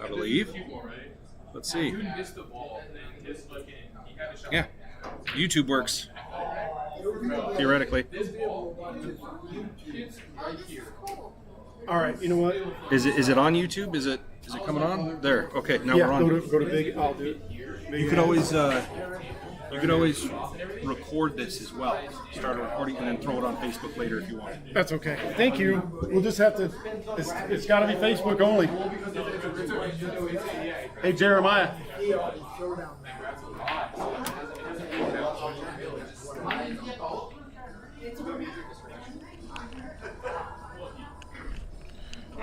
I believe. Let's see. Yeah, YouTube works. Theoretically. All right, you know what? Is it on YouTube? Is it coming on? There. Okay, now Yeah, we're on. go to big. I'll do it. You could always record this as well. Start a recording and then throw it on Facebook later if you want. That's okay. Thank you. We'll just have to. It's got to be Facebook only. Hey, Jeremiah.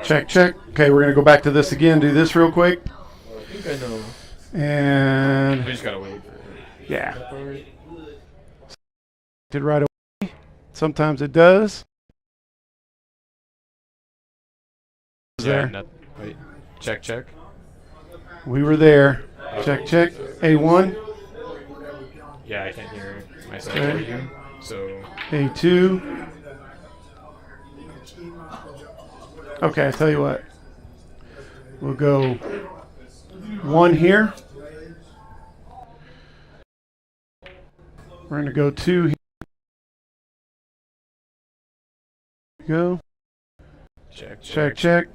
Check, check. Okay, we're gonna go back to this again. Do this real quick. I think I know. And We just gotta wait for it. yeah, did right away. Sometimes it does. Yeah, There. wait. Check, check. We were there. Check, check. A1, Yeah, I can't hear myself Okay. or you. So, A2. Okay, I tell you what. We'll go 1 here. We're going to go 2 here. Go. check, Check, check.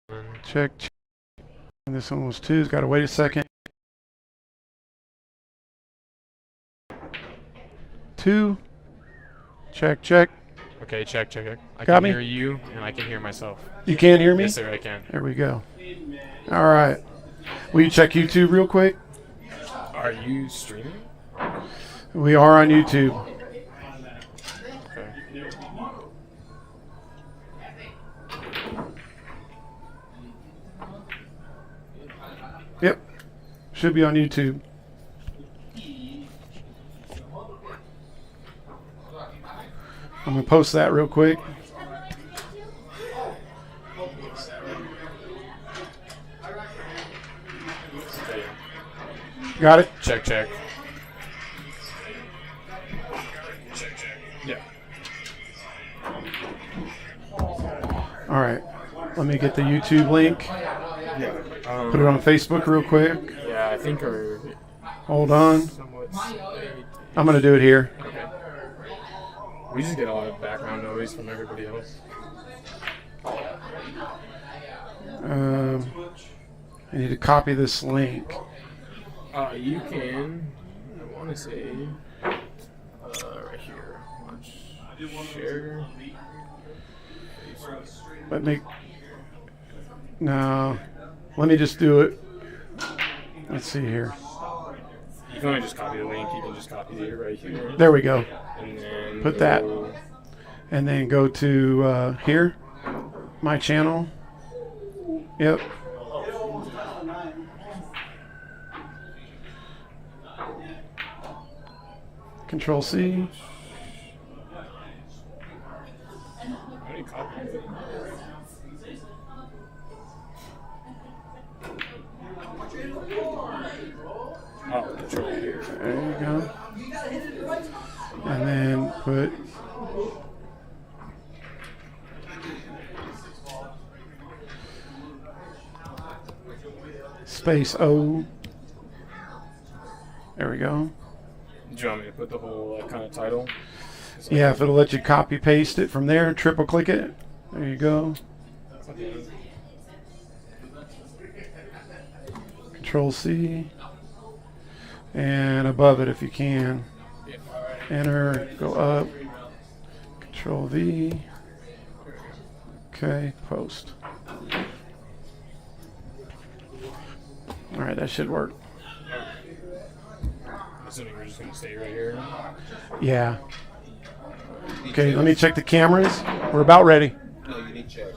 Nothing. Check, check. And this one was 2. Got to wait a second. 2. Check, check. Okay, check, check, check. I Got can me? hear you, and I can hear myself. You can't hear me? Yes, sir, I can. There we go. All right. Will you check YouTube real quick? Are you streaming? We are on YouTube. Okay. Yep. Should be on YouTube. I'm going to post that real quick. Got it? Check, check. Check, check. Yeah. All right. Let me get the YouTube link. Yeah. Put it on Facebook real quick. Yeah, I think our Hold on. somewhat. I'm going to do it here. Okay. We just get a lot of background noise from everybody else. I need to copy this link. You can. I want to say. Right here. Watch. Share. Let me. No. Let me just do it. Let's see here. You can only just copy the link. You can just copy it right here. There we go. And then Put that. go- And then go to here. My channel. Yep. Control C. I already copied it. Oh, control here. There you go. And then put space O. There we go. Do you want me to put the whole kind of title? Yeah, if it'll let you copy paste it from there, triple click it. There you go. Control C. And above it if you can. Enter, go up. Control V. Okay, post. All right, that should work. Assuming we're just going to stay right here. Yeah. Okay, let me check the cameras. We're about ready. No, you need chairs.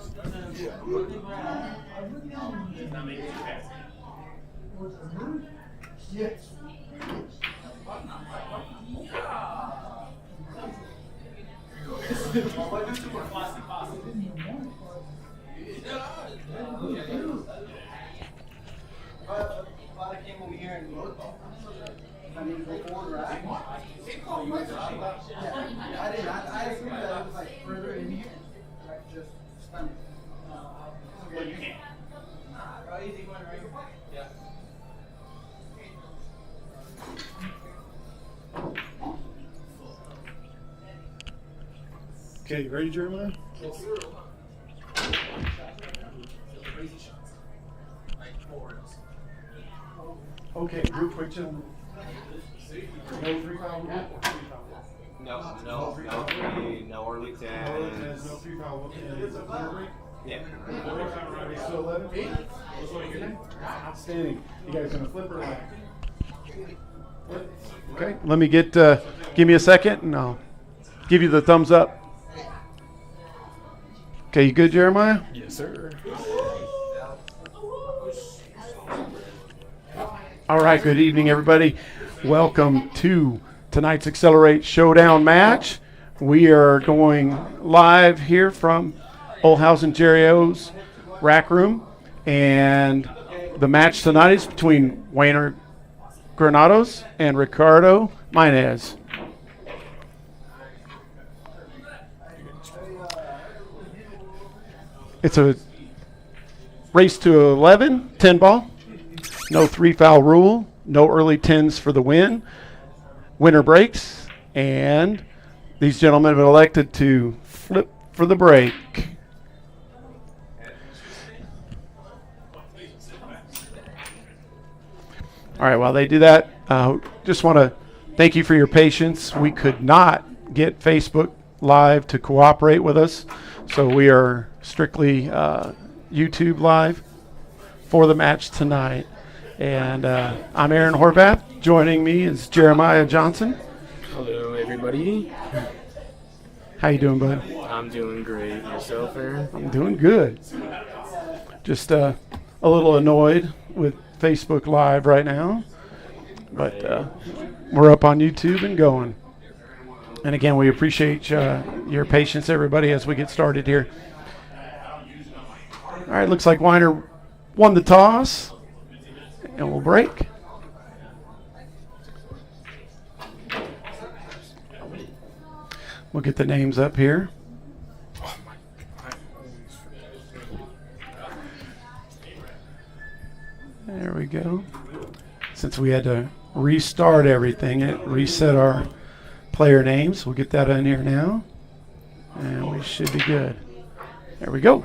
Okay, ready, Jeremiah? Okay, real quick, gentlemen. No 3 foul rule? No early 10. No 3 foul rule. And it's a clear break? Yeah. Still 11? Outstanding. You guys gonna flip or what? Okay, let me get, give me a second and I'll give you the thumbs up. Okay, you good, Jeremiah? Yes, sir. All right, good evening, everybody. Welcome to tonight's Accelerate Showdown match. We are going live here from Olhausen Jerry O's rack room, and the match tonight is between Wayner Granados and Ricardo Maynez. It's a race to 11, 10 ball. No 3 foul rule. No early 10s for the win. Winner breaks. And these gentlemen have elected to flip for the break. All right, while they do that, just want to thank you for your patience. We could not get Facebook Live to cooperate with us, so we are strictly YouTube Live for the match tonight. And I'm Aaron Horvath. Joining me is Jeremiah Johnson. Hello, everybody. How you doing, bud? I'm doing great. Yourself, Aaron? I'm doing good. Just a little annoyed with Facebook Live right now, but we're up on YouTube and going. And again, we appreciate your patience, everybody, as we get started here. All right, looks like Weiner won the toss, and we'll break. We'll get the names up here. There we go. Since we had to restart everything, it reset our player names. We'll get that in here now, and we should be good. There we go.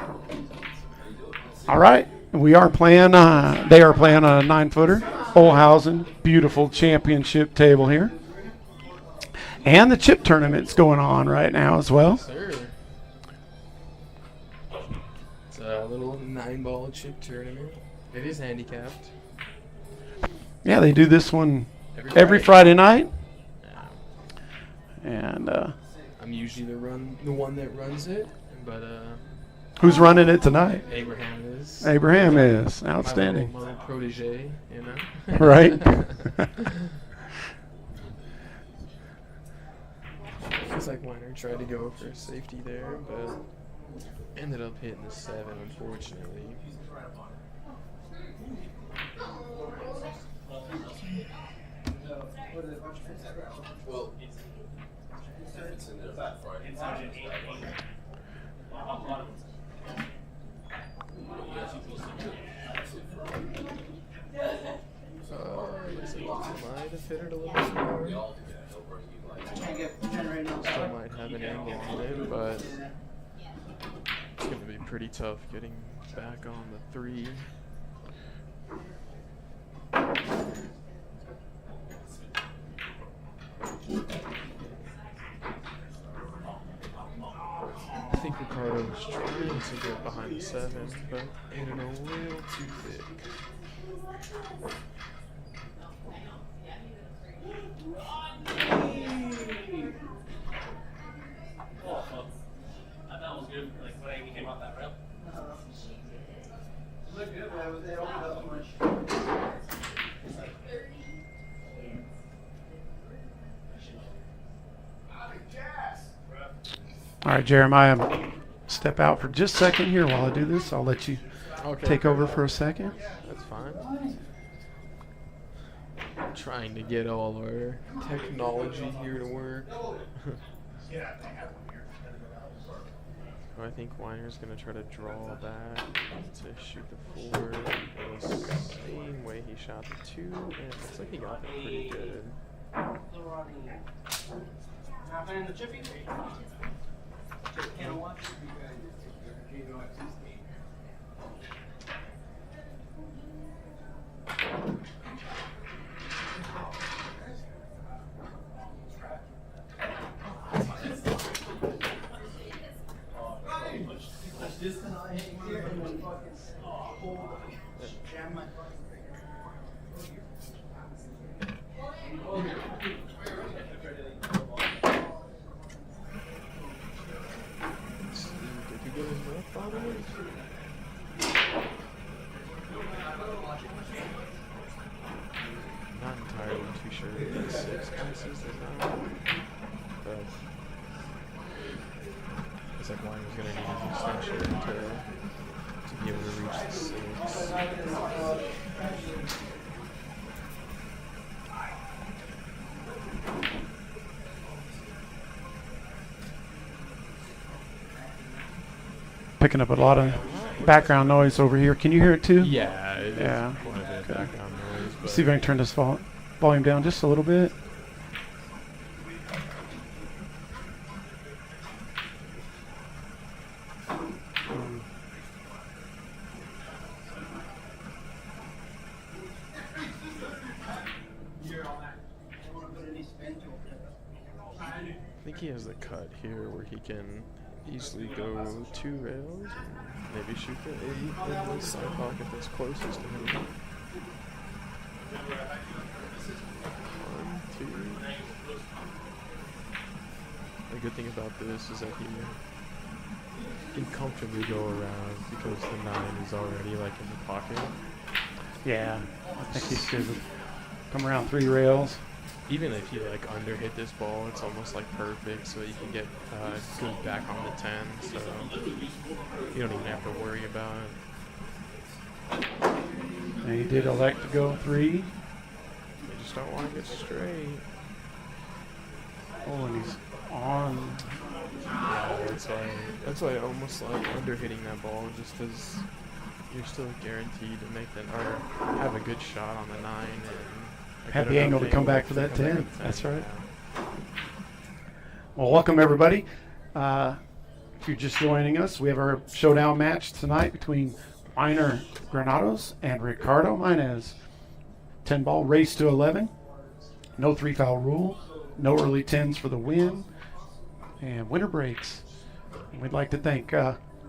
All right, we are playing. They are playing a 9-footer. Olhausen, beautiful championship table here, and the chip tournament's going on right now as well. Yes, sir. It's a little 9-ball chip tournament. It is handicapped. Yeah, they do this one every Friday night. And I'm usually the one that runs it, but who's running it tonight? Abraham is. Abraham is. Outstanding. My little protege, you know. Right. Feels like Weiner tried to go for safety there, but ended up hitting the 7, unfortunately. Looks like he might have hit it a little bit more. Still might have an angle on it, but it's going to be pretty tough getting back on the 3. I think Ricardo's trying to get behind the 7, but in a little too thick. All right, Jeremiah, step out for just a second here while I do this. I'll let you take over for a second. That's fine. Trying to get all our technology here to work. I think Weiner's going to try to draw back to shoot the 4 the same way he shot the 2, and it looks like he got that pretty good. Did he get his left bottom? Not entirely too sure if the 6 passes or not. But it's like Wine was going to need a extension to be able to reach the 6. Picking up a lot of background noise over here. Can you hear it too? Yeah, it is Yeah. quite a bit of background noise. But See if I can turn this volume down just a little bit. I think he has a cut here where he can easily go 2 rails and maybe shoot the 8 in the side pocket that's closest to him. 1, 2. The good thing about this is that he can comfortably go around because the 9 is already like in the pocket. Yeah, I think he should come around 3 rails. Even if you like under hit this ball, it's almost like perfect, so you can get good back on the 10, so you don't even have to worry about it. And he did elect to go 3. You just don't want to get straight. Oh, and he's on. Yeah, that's why I almost like under hitting that ball, just because you're still guaranteed to make or have a good shot on the 9 and Have the angle to come back for that 10. That's right. Yeah. Well, welcome everybody. If you're just joining us, we have our showdown match tonight between Weiner Granados and Ricardo Maynez. 10-ball race to 11. No 3-foul rule. No early 10s for the win. And winner breaks. And we'd like to thank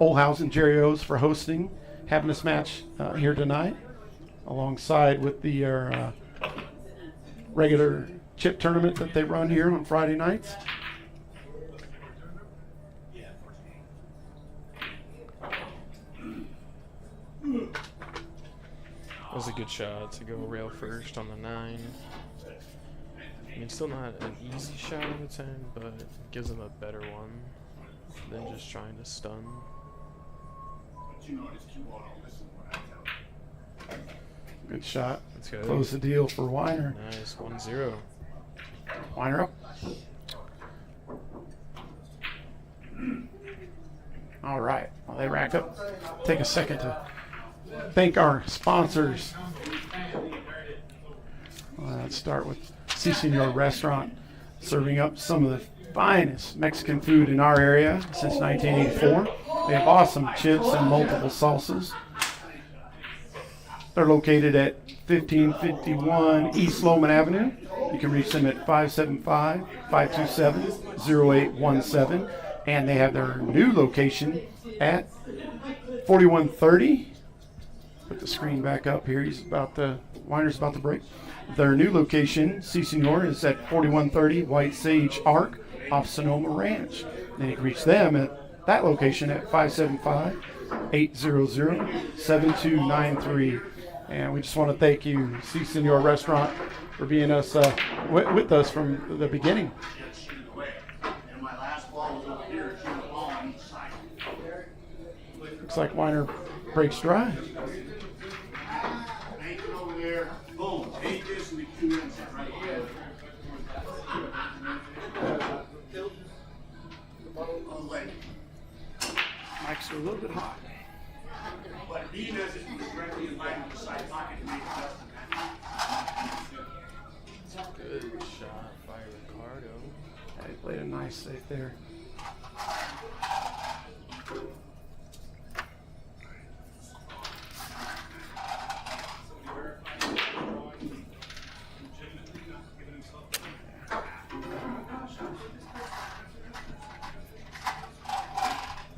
Olhouse Jerry O's for having this match here tonight, alongside with the regular chip tournament that they run here on Friday nights. That was a good shot to go rail first on the 9. I mean, still not an easy shot on the 10, but it gives them a better one than just trying to stun. Good shot. Let's go. Close the deal for Weiner. Nice, 1-0. Weiner up. All right. While they rack up, take a second to thank our sponsors. Let's start with Si Senor Restaurant, serving up some of the finest Mexican food in our area since 1984. They have awesome chips and multiple salsas. They're located at 1551 East Lowman Avenue. You can reach them at 575-527-0817. And they have their new location at 4130. Put the screen back up here. Weiner's about to break. Their new location, Si Senor, is at 4130 White Sage Arc off Sonoma Ranch. And you can reach them at that location at 575-800-7293. And we just want to thank you, Si Senor Restaurant, for being with us from the beginning. Looks like Weiner breaks dry. Boom. Take this and the 2 inches right here. On the way. Mics are a little bit hot. But being as it was directly in line with the side pocket to make adjustment. Good shot by Ricardo. He played a nice save there.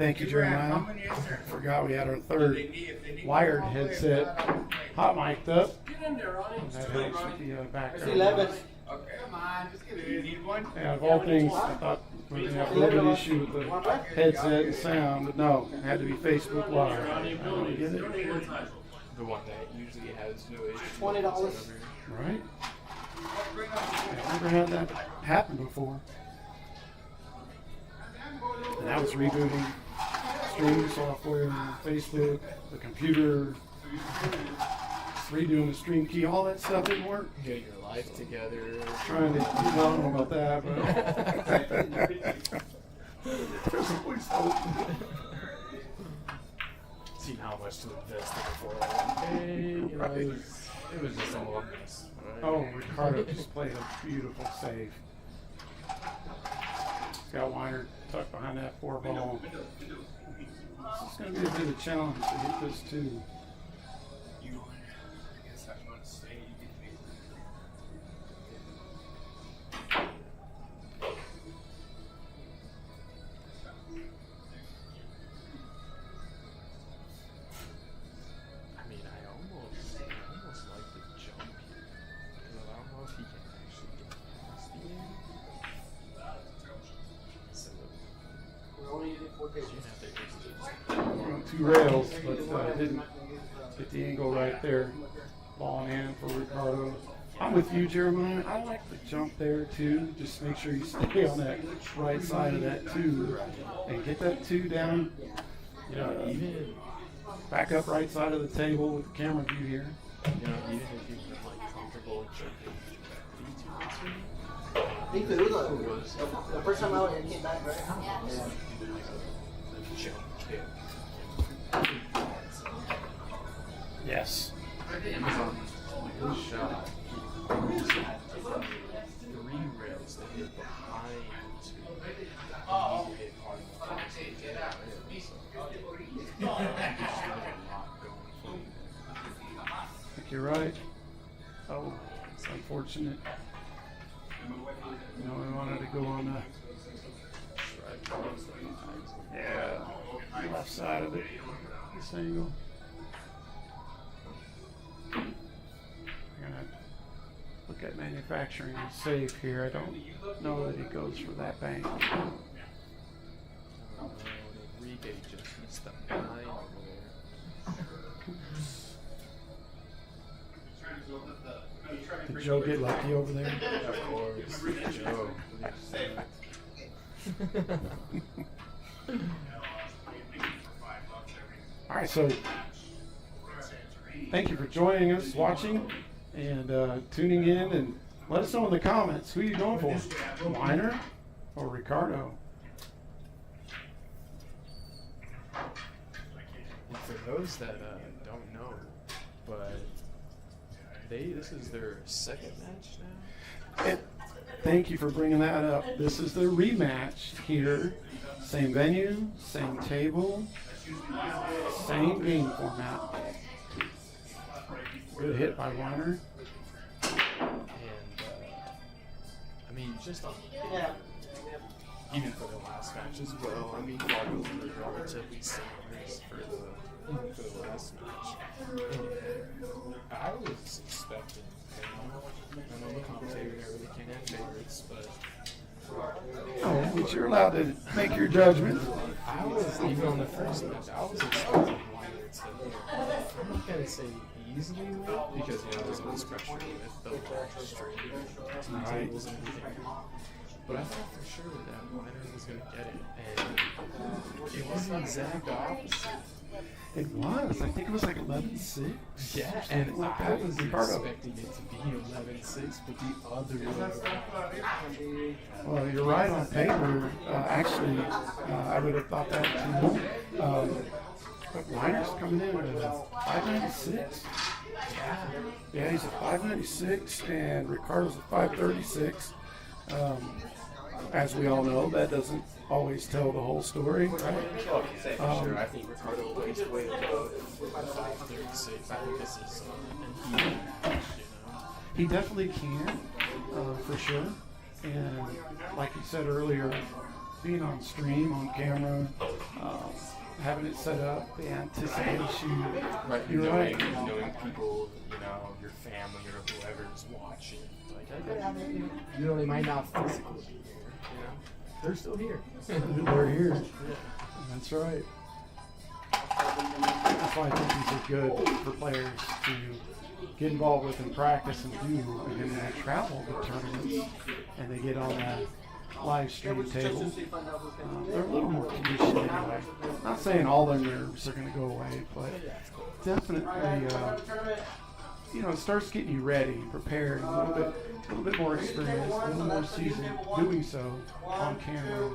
Thank you, Jeremiah. Forgot we had our third wired headset hot mic'd up. And that helps with the background. 11. Yeah, of all things, I thought we were going to have a little bit of issue with the headset and sound, but no, it had to be Facebook Live. I don't get it. The one that usually has no issues. $20. Right? I've never had that happen before. And that was rebooting streaming software, Facebook, the computer, redoing the stream key, all that stuff didn't work. Get your life together. Trying to, I don't know about that, but there's always hope. Seen how much to invest in before. Like, hey, you know, it was just a little mess. Right? Oh, Ricardo just played a beautiful save. He's got Weiner tucked behind that 4 ball. This is going to be a bit of a challenge to hit this too. I mean, I almost like the jump here. Because I don't know if he can actually get past the end. So, you'd have to On 2 rails, but didn't get the angle right there. Ball in hand for Ricardo. I'm with you, Jeremiah. I like the jump there too. Just make sure you stay on that right side of that 2 and get that 2 down. you know, even Back up right side of the table with the camera view here. you know, even if you've been like comfortable jumping Me too. The first time I went, it came back, right? jump kick. Yes. Amazon his shot, he just had 3 rails that hit behind 2. And he hit part of the box to get out of it. So there's really a lot going for him. I think you're right. Oh, it's unfortunate. No, we wanted to go on the left side of it. This angle. I'm gonna look at manufacturing and save here. I don't know that he goes for that bank. The rebate just missed the 9 over there. Did Joe get lucky over there? Of course, Joe. All right, so thank you for joining us, watching, and tuning in. And let us know in the comments who you going for, Weiner or Ricardo. For those that don't know, but this is their 2nd match now. And thank you for bringing that up. This is the rematch here. Same venue, same table, same game format. Good hit by Weiner. And I mean, just on even for the last match as well. I mean, Fargo's were relatively similar for the last match. And I was expecting. I know the commentator never really can have favorites, but Oh, but you're allowed to make your judgment. I was even on the first match. I was expecting Weiner to. I'm not gonna say easily win because you know there's always pressure with the large stream, tables and everything. But I thought for sure that Weiner was gonna get it, and it was the exact opposite. It was. I think it was like 11-6. Yeah, and like I that. was Ricardo. expecting it to be 11-6, but the other way around. Well, you're right on paper. Actually, I would have thought that too. But Weiner's coming in at a 596. Yeah, he's a 596, and Ricardo's a 536. As we all know, that doesn't always tell the whole story, right? Sure, I think Ricardo plays way above 536. I think this is an even match, you know. He definitely can, for sure. And like you said earlier, being on stream, on camera, having it set up, the anticipation. Right, You're knowing, right. knowing people, your family or whoever's watching. Like, they might not physically be here, they're still here. They're here. That's right. That's why I think these are good for players to get involved with and practice and do. And then they travel to tournaments and they get on that live stream table. They're a little more conditioned anyway. Not saying all their nerves are going to go away, but definitely, it starts getting you ready, prepared, a little bit more experience, a little more seasoned doing so on camera.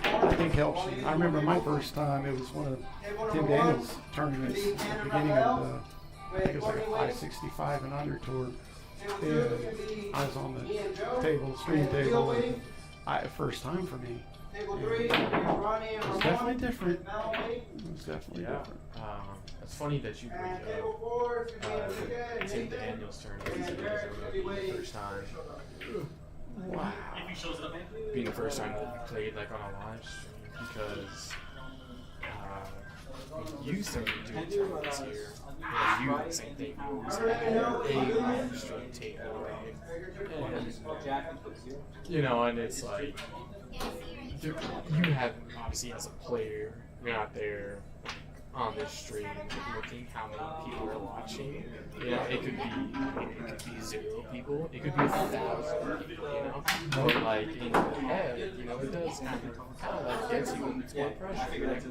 I think helps you. I remember my first time, it was one of Tim Daniels' tournaments at the beginning of the, I think it was like a 565 and under tour. And I was on the table, stream table, and first time for me. And it was definitely different. Different. It's funny that you bring up the Tim Daniels tournament the first time. Wow. Being the first time that you played like on a live stream, because you started doing tournaments here. You the same thing. You used to have a live stream table, right? And it's like you have obviously as a player, you're not there on this stream looking how many people are watching. It could be 0 people, it could be 1,000 people, but like in your head, it does kind of like gets you into more pressure, right?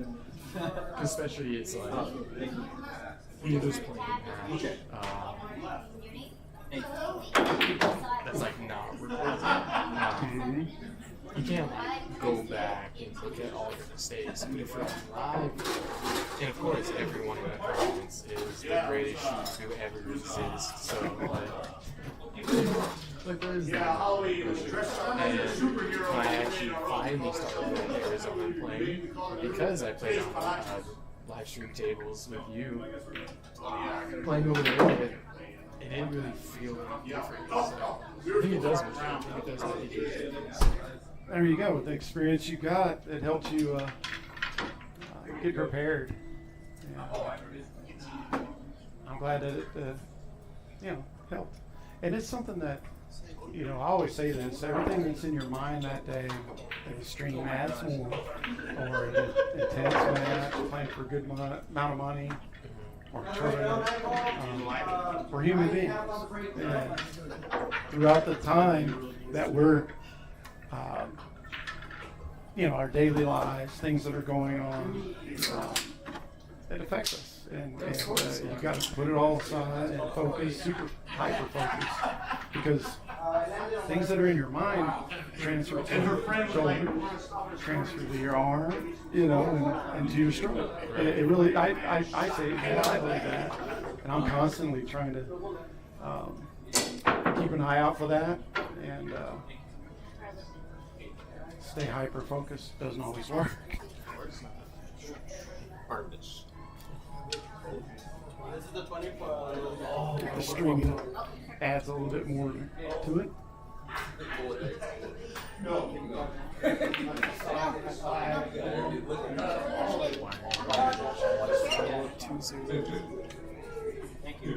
Especially it's like when you're just playing a match, that's like not recorded. You can't like go back and look at all your mistakes. But if you're on live, and of course everyone in the audience is the greatest shooter who ever exists. So like there's that. And when I actually finally started in Arizona playing, because I played on live stream tables with you, playing over there, it didn't really feel different. So I think it does make a difference. There you go. With the experience you got, it helps you get prepared. I'm glad that it, helped. And it's something that, I always say this, everything that's in your mind that day, like a stream adds more, or an intense match, playing for a good amount of money, or a tournament, we're human beings. And throughout the time that we're our daily lives, things that are going on, it affects us. And you got to put it all aside and focus, super hyper focus, because things that are in your mind transfer to your shoulder, transfer to your arm, and to your stroke. It really, I say, I believe that, and I'm constantly trying to keep an eye out for that, and stay hyper focused. Doesn't always work. Artists. This is the 24. The streaming adds a little bit more to it. Thank you.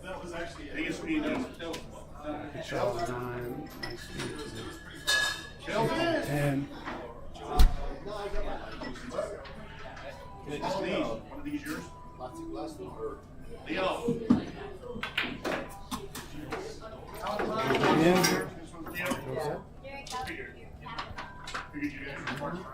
That was actually, I think it's pretty nice. Good shot, 9. Nice shoot. 10. Please, one of these yours? Leo. Yeah. Figured you guys were working.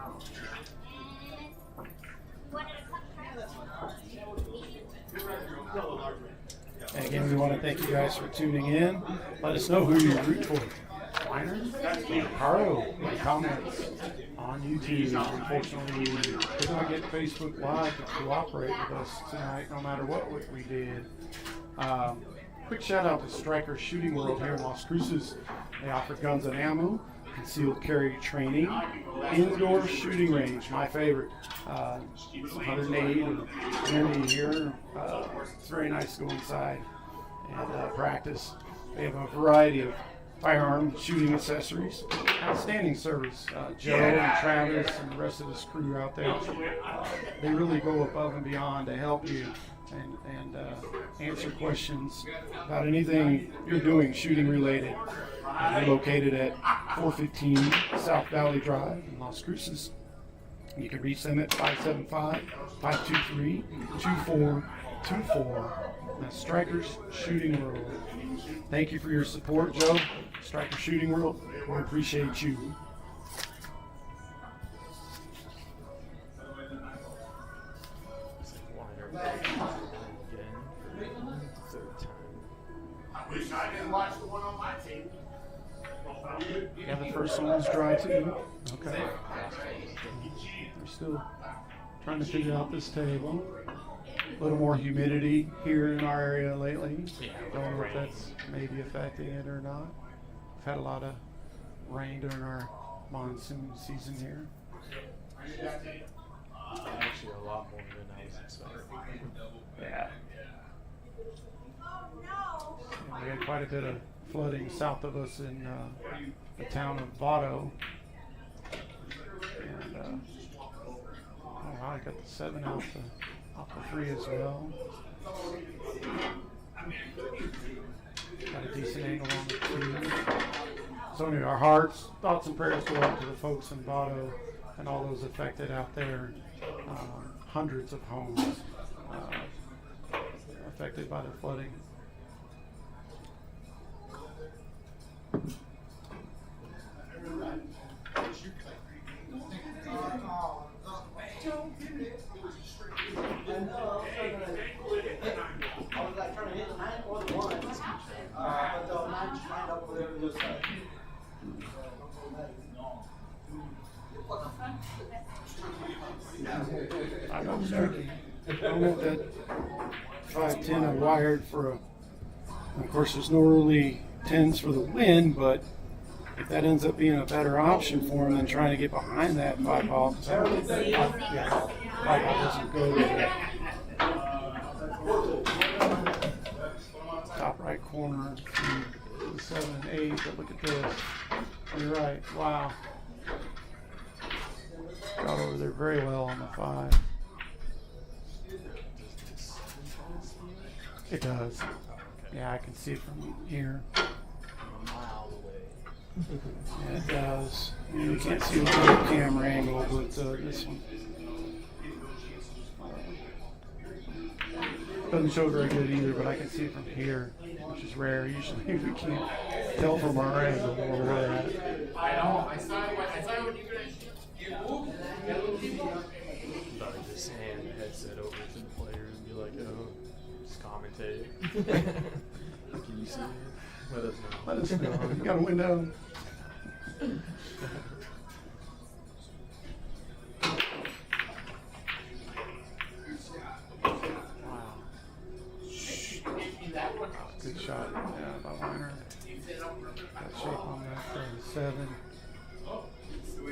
And again, we want to thank you guys for tuning in. Let us know who you root for. Weiner, Ricardo, comments on YouTube. Unfortunately, we could not get Facebook Live to cooperate with us tonight, no matter what we did. Quick shout out to Striker Shooting World here in Las Cruces. They offer guns and ammo, concealed carry training, indoor shooting range, my favorite. 108 or 90 here. It's very nice to go inside and practice. They have a variety of firearm shooting accessories. Outstanding service. Joe and Travis and the rest of this crew out there, they really go above and beyond to help you and answer questions about anything you're doing shooting related. They're located at 415 South Valley Drive in Las Cruces. You can reach them at 575-523-2424. That's Strikers Shooting World. Thank you for your support, Joe. Striker Shooting World, we appreciate you. It's like wider again for the third time. I wish I didn't watch the one on my team. Yeah, the first one was dry too. Okay. We're still trying to figure out this table. A little more humidity here in our area lately. Don't know if that's maybe affecting it or not. We've had a lot of rain during our monsoon season here. Actually, a lot more than I was expecting. Yeah. And we had quite a bit of flooding south of us in the town of Votto. And oh wow, I got the 7 off the 3 as well. Got a decent angle on the 2. So anyway, our hearts, thoughts and prayers go out to the folks in Votto and all those affected out there. Hundreds of homes affected by the flooding. I was like trying to hit the 9 or the 1. But the 9 just lined up over there on the other side. I know it's tricky. I don't know if that 510 I wired for a. Of course, there's no early 10s for the win, but if that ends up being a better option for him than trying to get behind that 5 ball, because I don't think that 5 ball doesn't go there. Top right corner, 7 and 8, but look at this. You're right. Wow. Got over there very well on the 5. It does. Yeah, I can see it from here. A mile away. Yeah, it does. You can't see it with the camera angle, but this one doesn't show very good either, but I can see it from here, which is rare. Usually we can't tell from our angle where we're at. I know. I saw it when you Thought I'd just hand the headset over to the player and be like, oh, just commentate. Can you see it? Let us know. Let us know. You got a window? Wow. Good shot. Yeah, by Weiner. Got shape on that 7. I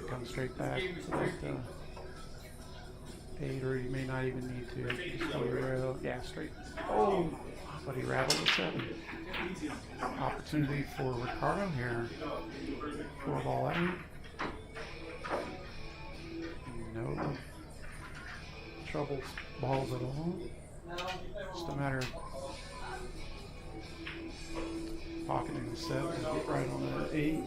come straight back to that 8, or you may not even need to. Just go rail. Yeah, straight. Oh, but he rattled the 7. Opportunity for Ricardo here. 4 ball out. No trouble balls at all. Just a matter of pocketing the 7 and get right on the 8.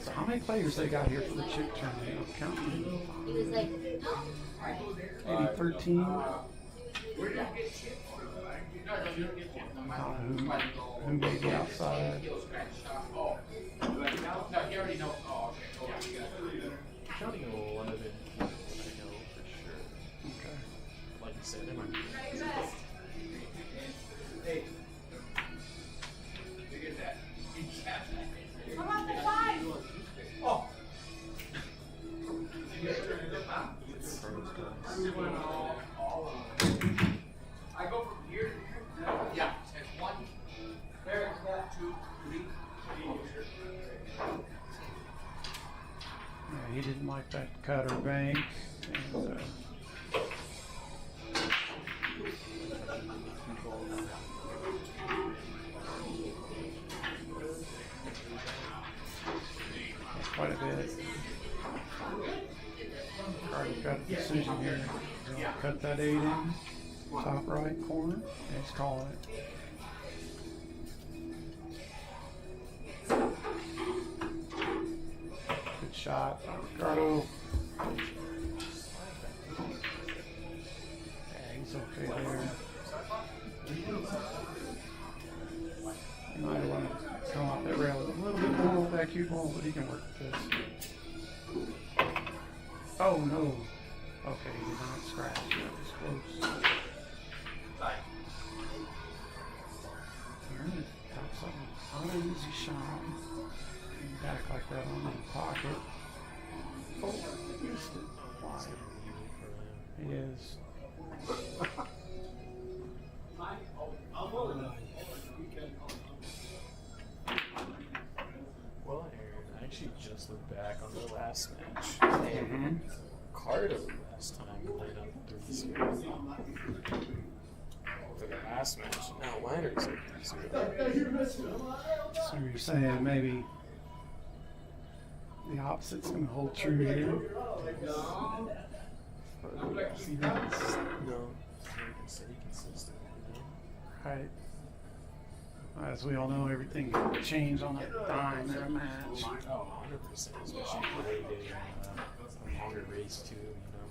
So how many players they got here for the chip tournament? I'm counting. He was like, Maybe 13. I don't know who may be outside. Counting 11, I know for sure. Okay. Like you said, there might be. how about the 5? I go from here to here. Yeah, it's 1. There, 2, 3. Yeah, he didn't like that cutter. That's quite a bit. Ricardo's got a decision here. Cut that 8 in. Top right corner. And he's calling it. Good shot by Ricardo. Yeah, he's okay there. He might want to come off that rail a little bit more with that cue ball, but he can work with this. Oh no. Okay, he did not scratch. That was close. Alright, top something. Not an easy shot. Back like that on the pocket. Oh, missed it. Wide. He is. Well, Aaron, I actually just looked back on the last match. And Ricardo last time line up 3-0. For the last match, now Liner's at 3-0. So you're saying maybe the opposite's going to hold true here? No, you can stay consistent. Right. As we all know, everything can change on a dime in a match. Oh, 100%, especially if you played a longer race too, you know.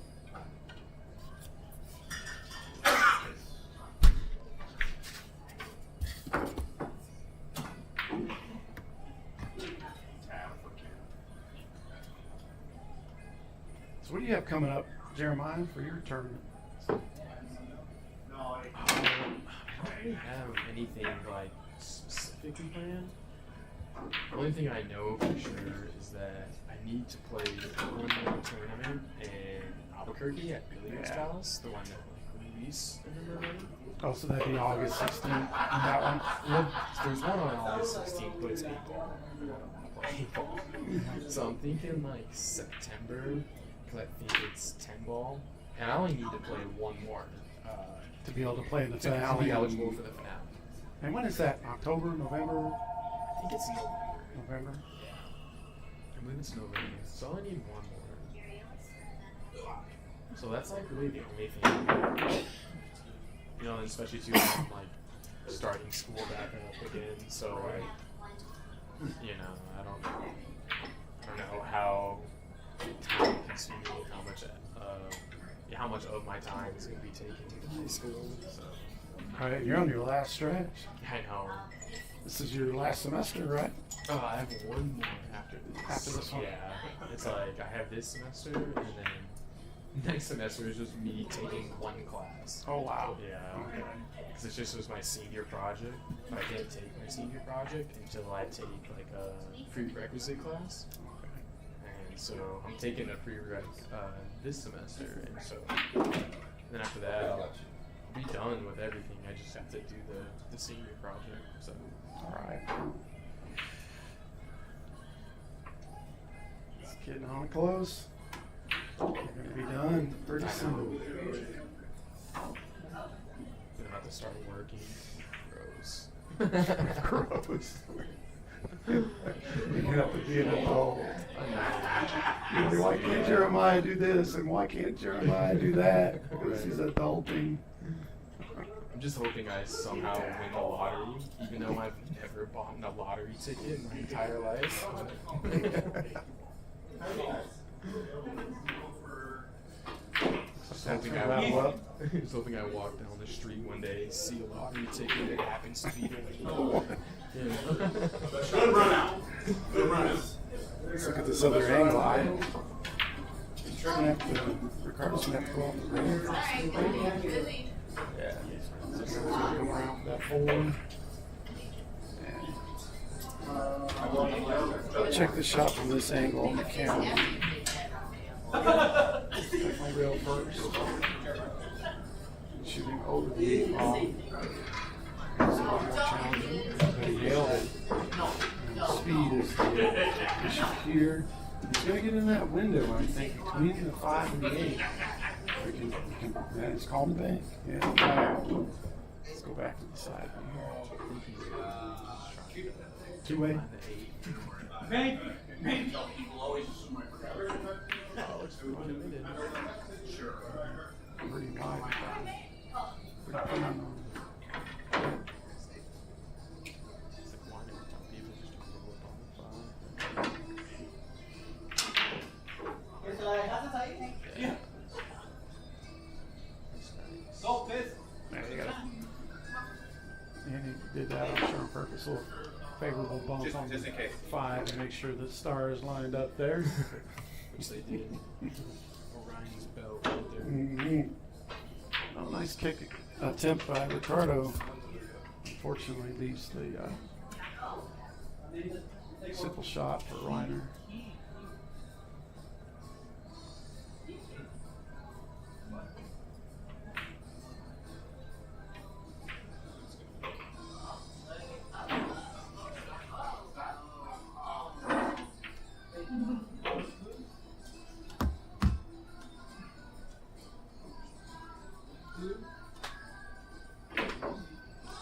So what do you have coming up, Jeremiah, for your tournament? I don't have anything like specifically planned. The only thing I know for sure is that I need to play one more tournament in Albuquerque at Billiards Palace, the one that like Luis remember running. Oh, so that'd be August 16th. That one? Well, there's one on August 16th, but it's paintball. So I'm thinking like September, because I think it's 10 ball, and I only need to play one more To be able to play in the to be finale. eligible for the finale. And when is that? October, November? I think it's November. November? I believe it's November, so I only need one more. So that's like really the only thing. You know, especially too, I'm like starting school back up again, so like, you know, I don't know how time consuming and how much of my time is going to be taken in high school. So All right, you're on your last stretch. I know. This is your last semester, right? Oh, I have one more after this. After this one? Yeah. It's like I have this semester, and then next semester is just me taking one class. Oh, wow. Yeah. Because it just was my senior project. I can't take my senior project until I take like a prerequisite class. And so I'm taking a prereq this semester, and so then after that I'll be done with everything. I just have to do the senior project. So. All right. It's getting on close. You're going to be done pretty soon. Then I'm about to start working. Gross. Gross. You have to be an adult. You know, why can't Jeremiah do this and why can't Jeremiah do that? Because he's adulting. I'm just hoping I somehow win the lottery, even though I've never bought a lottery ticket in my entire life. Just hoping I walk down the street one day, see a lottery ticket that happens to be there. Good run out. Good run out. Let's look at this other angle. Ricardo's going to have to go off the rail. Yeah. So he's going to come around that forward. And check the shot from this angle on the camera. Definitely rail first. Shooting over the 8 ball. It's a lot more challenging, but he nailed it. And speed is the issue here. He's going to get in that window, I think, between the 5 and the 8. It's called bank. Yeah. Let's go back to the side. Two-way. Bank. Pretty wide. Pretty clean. Man, you gotta, and he did that, I'm sure, on purpose. A little favorable bump on just in case. 5 to make sure the stars lined up there. Which they did. Orion's belt right there. Mm-hmm. Oh, nice kick attempt by Ricardo. Unfortunately, leaves the simple shot for Reiner.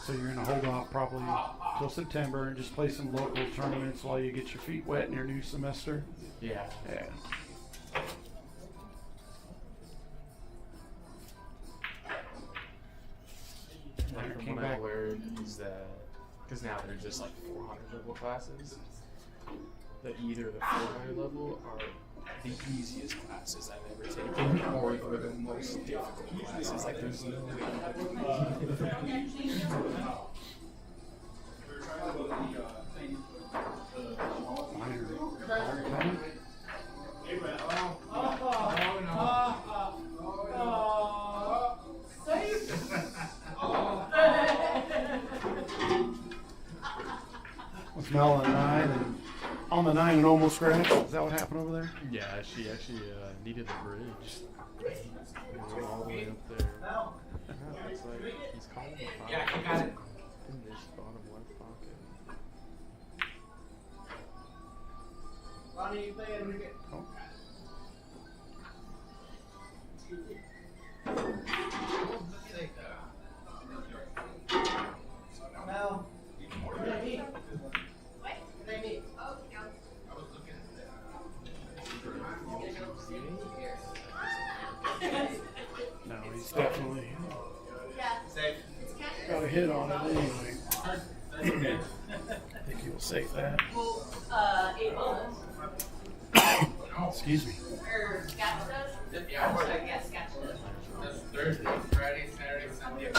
So you're going to hold off probably till September and just play some local tournaments while you get your feet wet in your new semester. Yeah. Yeah. From what I learned is that, because now they're just like 400 level classes, that either the 400 level are the easiest classes I've ever taken, or they're the most difficult classes. Like there's no Was Mel on 9 and on the 9 and almost scratched? Is that what happened over there? Yeah, she actually needed the bridge. All the way up there. Yeah, it's like he's calling the foul. Yeah, you got it. In this bottom left pocket. Ronnie, you playing wicket? Oh. Mel. Ready? Ready? No, he's definitely Yeah. got a hit on it anyway. I think he will save that. Well, 8 balls. Excuse me. Or Scotch does? Yeah, yes, Scotch does. Thursday, Friday, Saturday, Sunday.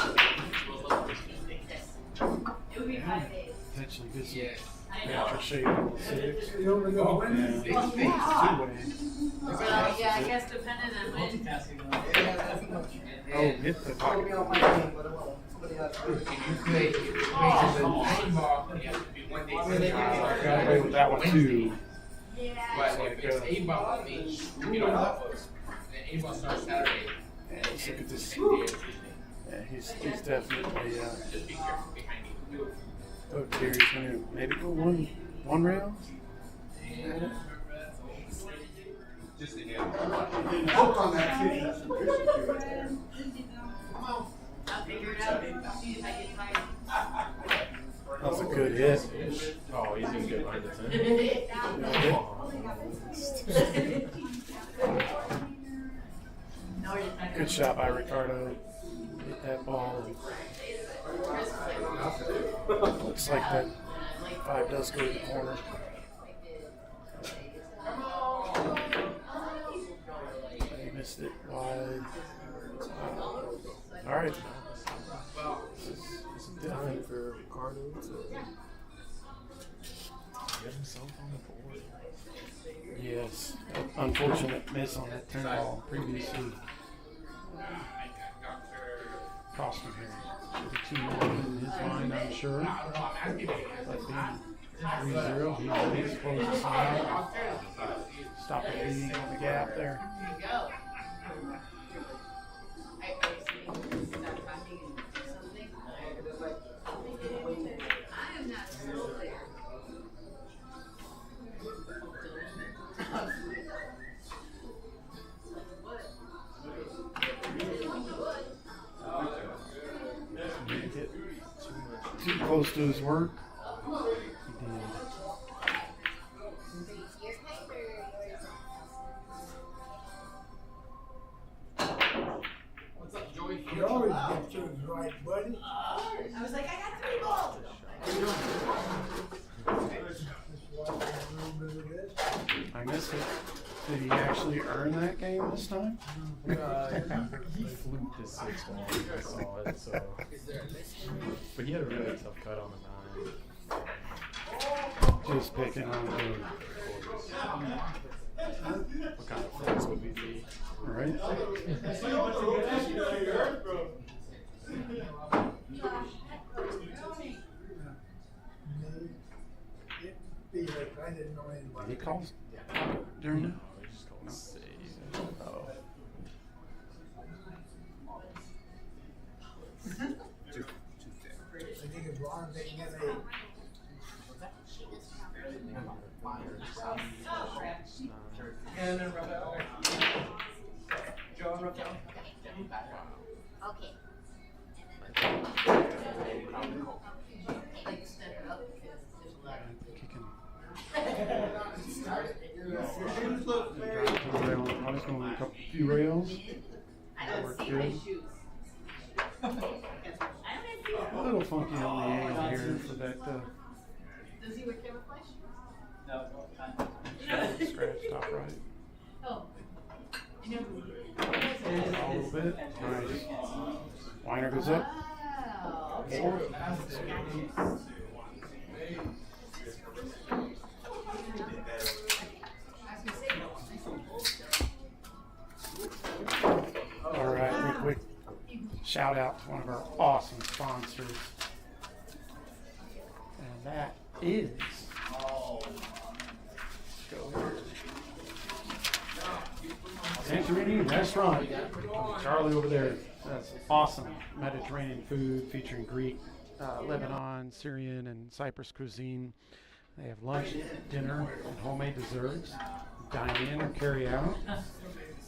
Yes. It would be 5 days. Potentially get some Yes. I know. natural shape on the 6. Yeah. Well, Two-way. yeah, I guess depending on when. Oh, hit the I'll be pocket. on my team, but somebody else. Got away with that one too. Yeah. But if it's 8 ball, that means you don't know. And 8 ball starts Saturday. Yeah, let's look at this. Sunday and Tuesday. Yeah, he's definitely. Just be careful behind you. Oh, dear, he's gonna maybe go one round. Just again. Hook on that too. I'll figure it out. See if I get tired. That was a good hit. Oh, he's gonna get behind the 10. Good shot by Ricardo. Hit that ball. Looks like that 5 does go to the corner. He missed it wide. All right. This is Time for Ricardo to get himself on the board. Yes. Unfortunate miss on that 10 ball previously. Cost him here. Should be 2-1 in his mind, I'm sure. But being 3-0, he at least closes this out. Stop the bleeding on the gap there. Go. I am not so clear. get Too much. too close to his work. He did. You always get things right, buddy. I was like, I got 3 balls. I guess it. Did he actually earn that game this time? He fluked his 6 ball. I saw it, so. But he had a really tough cut on the 9. Just picking on the What kind of flex would we be? right. I didn't know anybody. He calls during No, we just call it save. Oh. I think as long as they get a Okay. Like step it up because there's a lot of Kicking. shoes look very. Drive to the rail. I was going a few rails. I don't Work see my good. shoes. I don't have A little funky on the angle here for that Does he wear camouflage? scratch top right. Oh. I never. A little bit. Nice. Liner goes up. Wow. Four. All right, real quick shout out to one of our awesome sponsors, and that is. Go here. Santorini Restaurant. Charlie over there. That's awesome Mediterranean food featuring Greek, Lebanon, Syrian, and Cyprus cuisine. They have lunch, dinner, and homemade desserts. Dine in or carry out.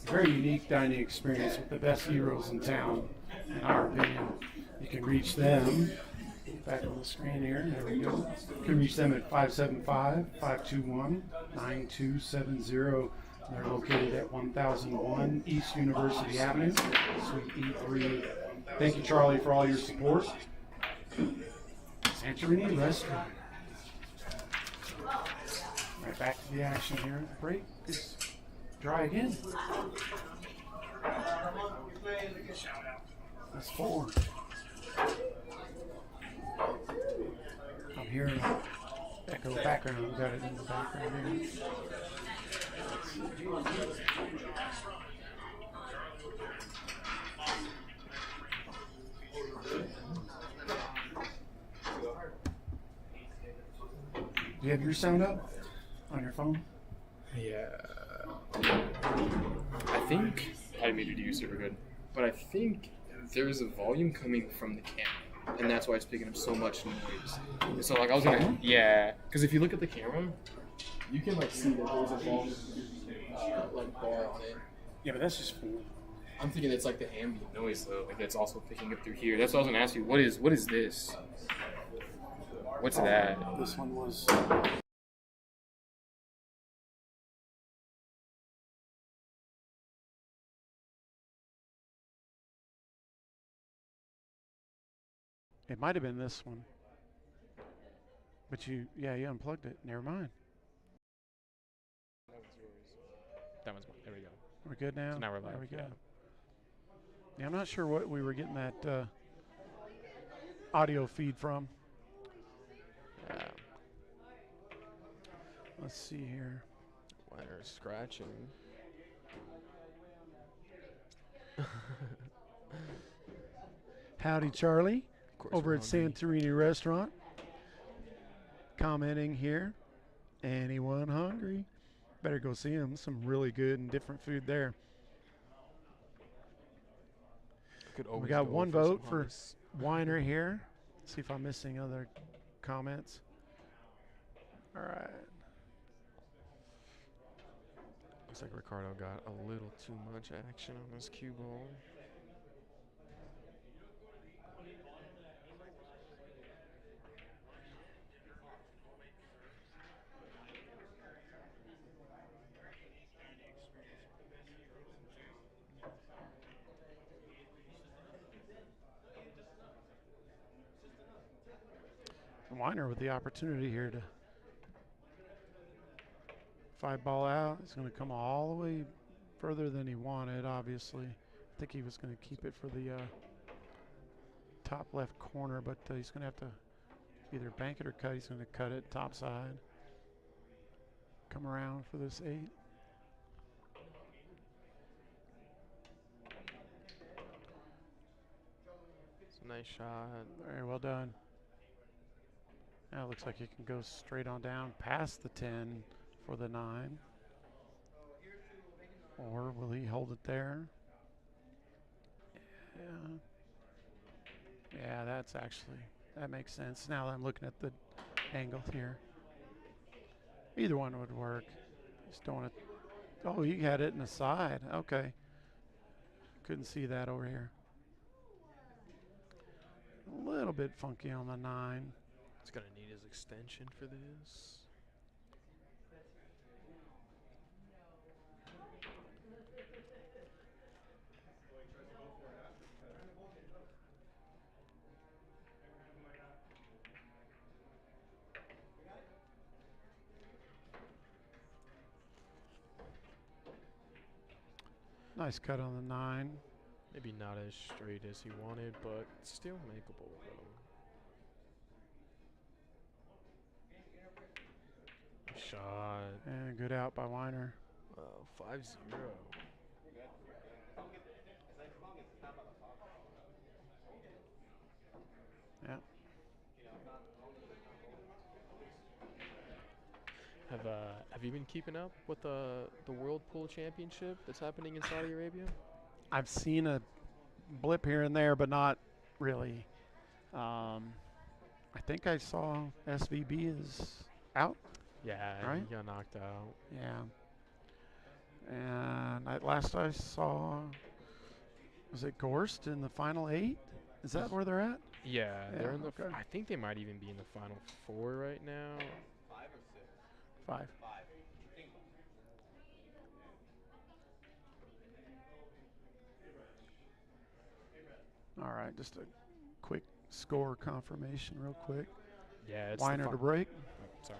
Very unique dining experience with the best heroes in town, in our opinion. You can reach them back on the screen here. There we go. You can reach them at 575-521-9270. They're located at 1001 East University Avenue, Suite E3. Thank you, Charlie, for all your support. Santorini Restaurant. Right back to the action here. Break is dry again. That's 4. I'm hearing an echo background. We've got it in the background here. Do you have your sound up on your phone? Yeah. I think I made it to you super good, but I think there's a volume coming from the camera, and that's why it's picking up so much noise. And so like I was gonna, yeah, because if you look at the camera, you can like see that there's a volume like bar on it. Yeah, but that's just cool. I'm thinking it's like the ambient noise though, like that's also picking up through here. That's what I was gonna ask you. What is this? What's that? This one was. It might have been this one. But you unplugged it. Never mind. That one's yours. That one's mine. There we go. We're good now? So now we're live, There we go. yeah. Yeah, I'm not sure what we were getting that audio feed from. Yeah. Let's see here. Liner scratching. Howdy, Charlie. Of course Over we're at hungry. Santorini Restaurant. Commenting here. Anyone hungry? Better go see him. Some really good and different food there. Could We always got go one some vote for hummus. Weiner here. See if I'm missing other comments. All right. Looks like Ricardo got a little too much action on his cue ball. Weiner with the opportunity here to 5-ball out. He's going to come all the way further than he wanted, obviously. I think he was going to keep it for the top left corner, but he's going to have to either bank it or cut. He's going to cut it top side. Come around for this 8. It's a nice shot. Very well done. Now it looks like he can go straight on down past the 10 for the 9. Or will he hold it there? Yeah. Yeah, that makes sense. Now that I'm looking at the angle here. Either one would work. Just don't want to. Oh, he had it in the side. Okay. Couldn't see that over here. A little bit funky on the 9. He's going to need his extension for this. Nice cut on the 9. Maybe not as straight as he wanted, but still makeable, though. Shot. And good out by Weiner. 5-0. Yeah. Have you been keeping up with the World Pool Championship that's happening in Saudi Arabia? I've seen a blip here and there, but not really. I think I saw SVB is out. Yeah, Right? he got knocked out. Yeah. And last I saw, was it Gorst in the final 8? Is that where they're at? Yeah, they're in the. okay. I think they might even be in the final 4 right now. 5. All right, just a quick score confirmation real quick. Yeah, it's Weiner to break. Oh, sorry.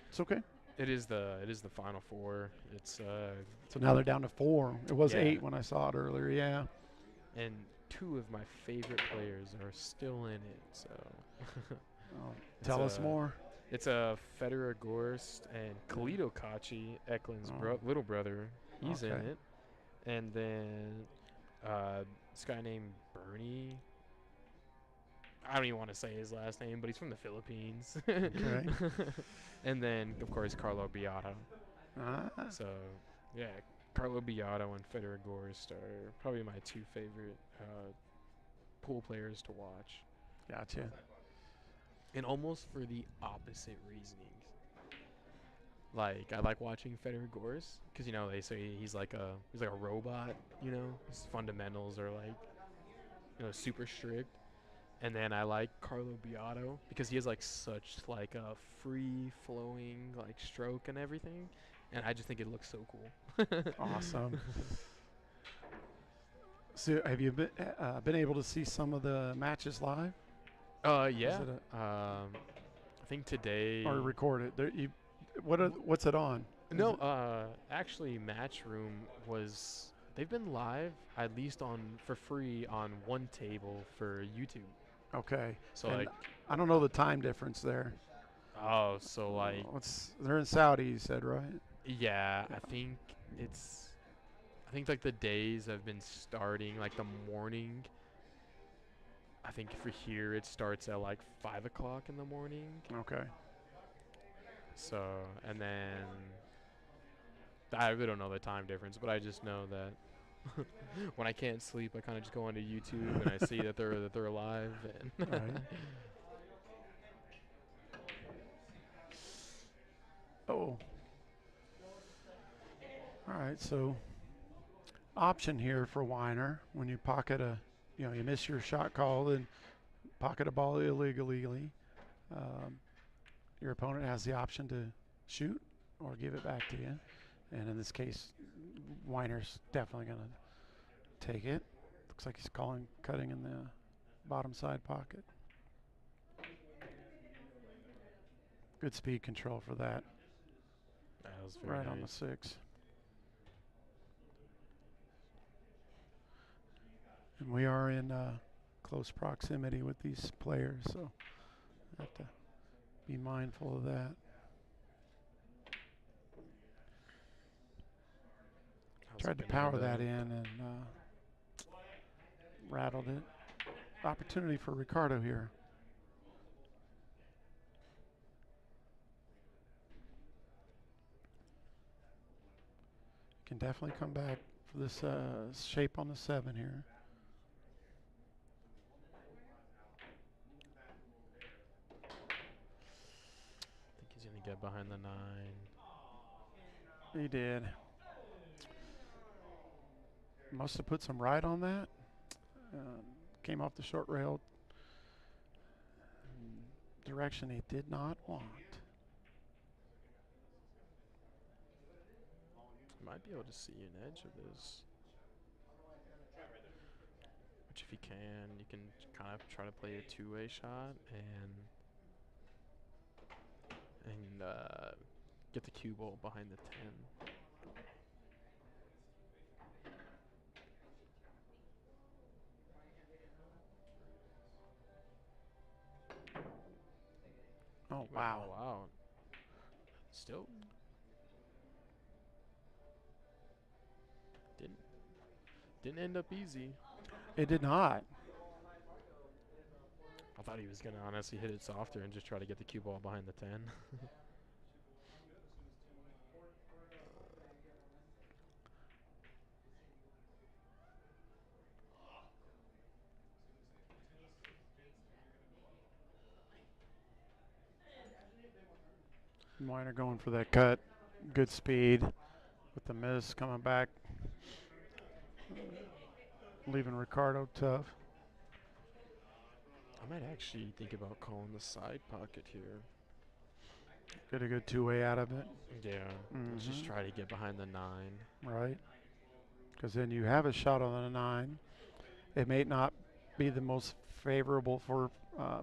It's okay. It is the final 4. It's So now they're down to 4. It was Yeah. 8 when I saw it earlier, yeah. and 2 of my favorite players are still in it. So Oh, tell us more. It's a Federer Gorst and Khalid Kachi, Eklund's little brother. He's in Okay. it. And then this guy named Bernie. I don't even want to say his last name, but he's from the Philippines. Okay. And then, of course, Carlo Biata. Ah, So, yeah, Carlo Biata and Federer Gorst are probably my 2 favorite pool players to watch. gotcha. And almost for the opposite reasonings. Like, I like watching Federer Gorst because, you know, they say he's like a robot, you know. His fundamentals are like, you know, super strict. And then I like Carlo Biato because he has like such like a free flowing like stroke and everything. And I just think it looks so cool. Awesome. So have you been able to see some of the matches live? Yeah. Is it I think today. or record it? What's it on? Is No, it- actually, Matchroom was. They've been live at least for free on one table for YouTube. Okay. So And like, I don't know the time difference there. so like, They're in Saudi, you said, right? yeah, I think like the days have been starting like the morning. I think for here it starts at like 5 o'clock in the morning. Okay. So, and then I really don't know the time difference, but I just know that when I can't sleep, I kind of just go onto YouTube and I see that they're alive. And Right. Oh. All right. So, option here for Weiner when you pocket you miss your shot call and pocket a ball illegally. Your opponent has the option to shoot or give it back to you. And in this case, Weiner's definitely going to take it. Looks like he's cutting in the bottom side pocket. Good speed control for that. That was very Right on the nice. 6. And we are in close proximity with these players, so I have to be mindful of that. How's Tried it to been over power that there? in and rattled it. Opportunity for Ricardo here. Can definitely come back for this shape on the 7 here. I think he's gonna get behind the 9. He did. Must have put some right on that. Came off the short rail. Direction he did not want. Might be able to see an edge of this. Which if you can kind of try to play a two-way shot and get the cue ball behind the 10. Oh, Went wow. all out. Still didn't end up easy. It did not. I thought he was gonna honestly hit it softer and just try to get the cue ball behind the 10. Weiner going for that cut. Good speed with the miss coming back. Leaving Ricardo tough. I might actually think about calling the side pocket here. Get a good two-way out of it. Yeah, let's just try to get behind the 9. Right. Because then you have a shot on the 9. It may not be the most favorable for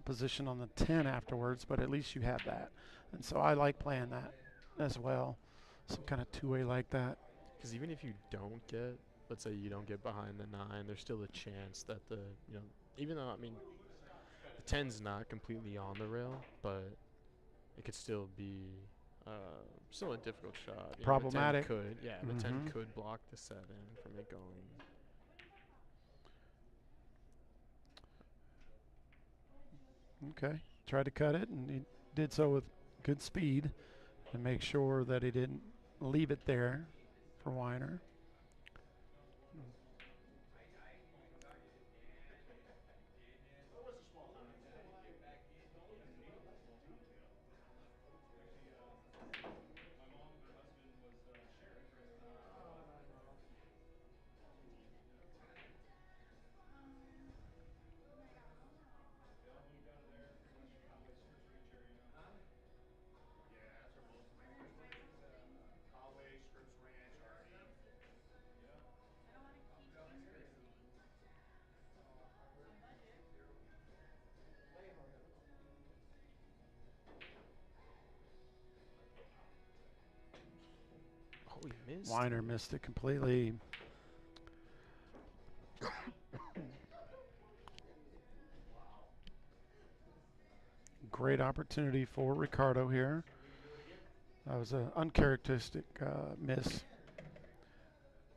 position on the 10 afterwards, but at least you have that. And so I like playing that as well. Some kind of two-way like that. Because even if you don't get, let's say you don't get behind the 9, there's still a chance that even though, I mean, the 10's not completely on the rail, but it could still be still a difficult shot. Problematic. The 10 could block the 7 from it going. Okay. Tried to cut it, and he did so with good speed to make sure that he didn't leave it there for Weiner. Oh, he missed. Weiner missed it completely. Great opportunity for Ricardo here. That was an uncharacteristic miss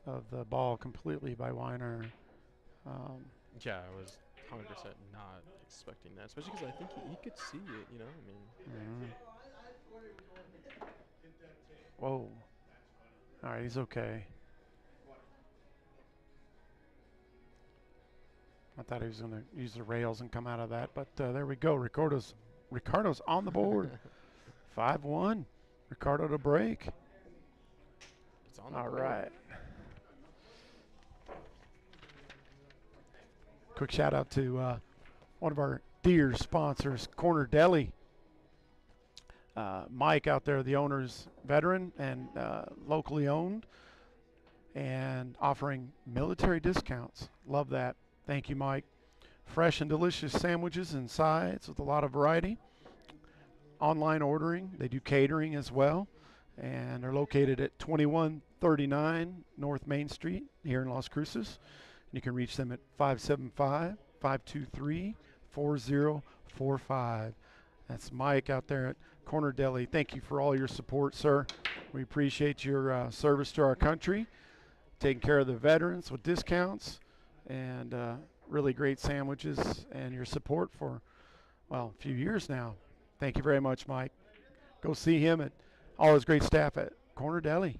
of the ball completely by Weiner. Yeah, I was 100% not expecting that, especially because I think he could see it, I mean. Whoa. All right, he's okay. I thought he was going to use the rails and come out of that, but there we go. Ricardo's on the board. 5-1. Ricardo to break. It's on the All board. right. Quick shout out to one of our dear sponsors, Corner Deli. Mike out there, the owner's veteran and locally owned, and offering military discounts. Love that. Thank you, Mike. Fresh and delicious sandwiches and sides with a lot of variety. online ordering. They do catering as well. And they're located at 2139 North Main Street here in Las Cruces. And you can reach them at 575-523-4045. That's Mike out there at Corner Deli. Thank you for all your support, sir. We appreciate your service to our country, taking care of the veterans with discounts, and really great sandwiches, and your support for, well, a few years now. Thank you very much, Mike. Go see him at all his great staff at Corner Deli.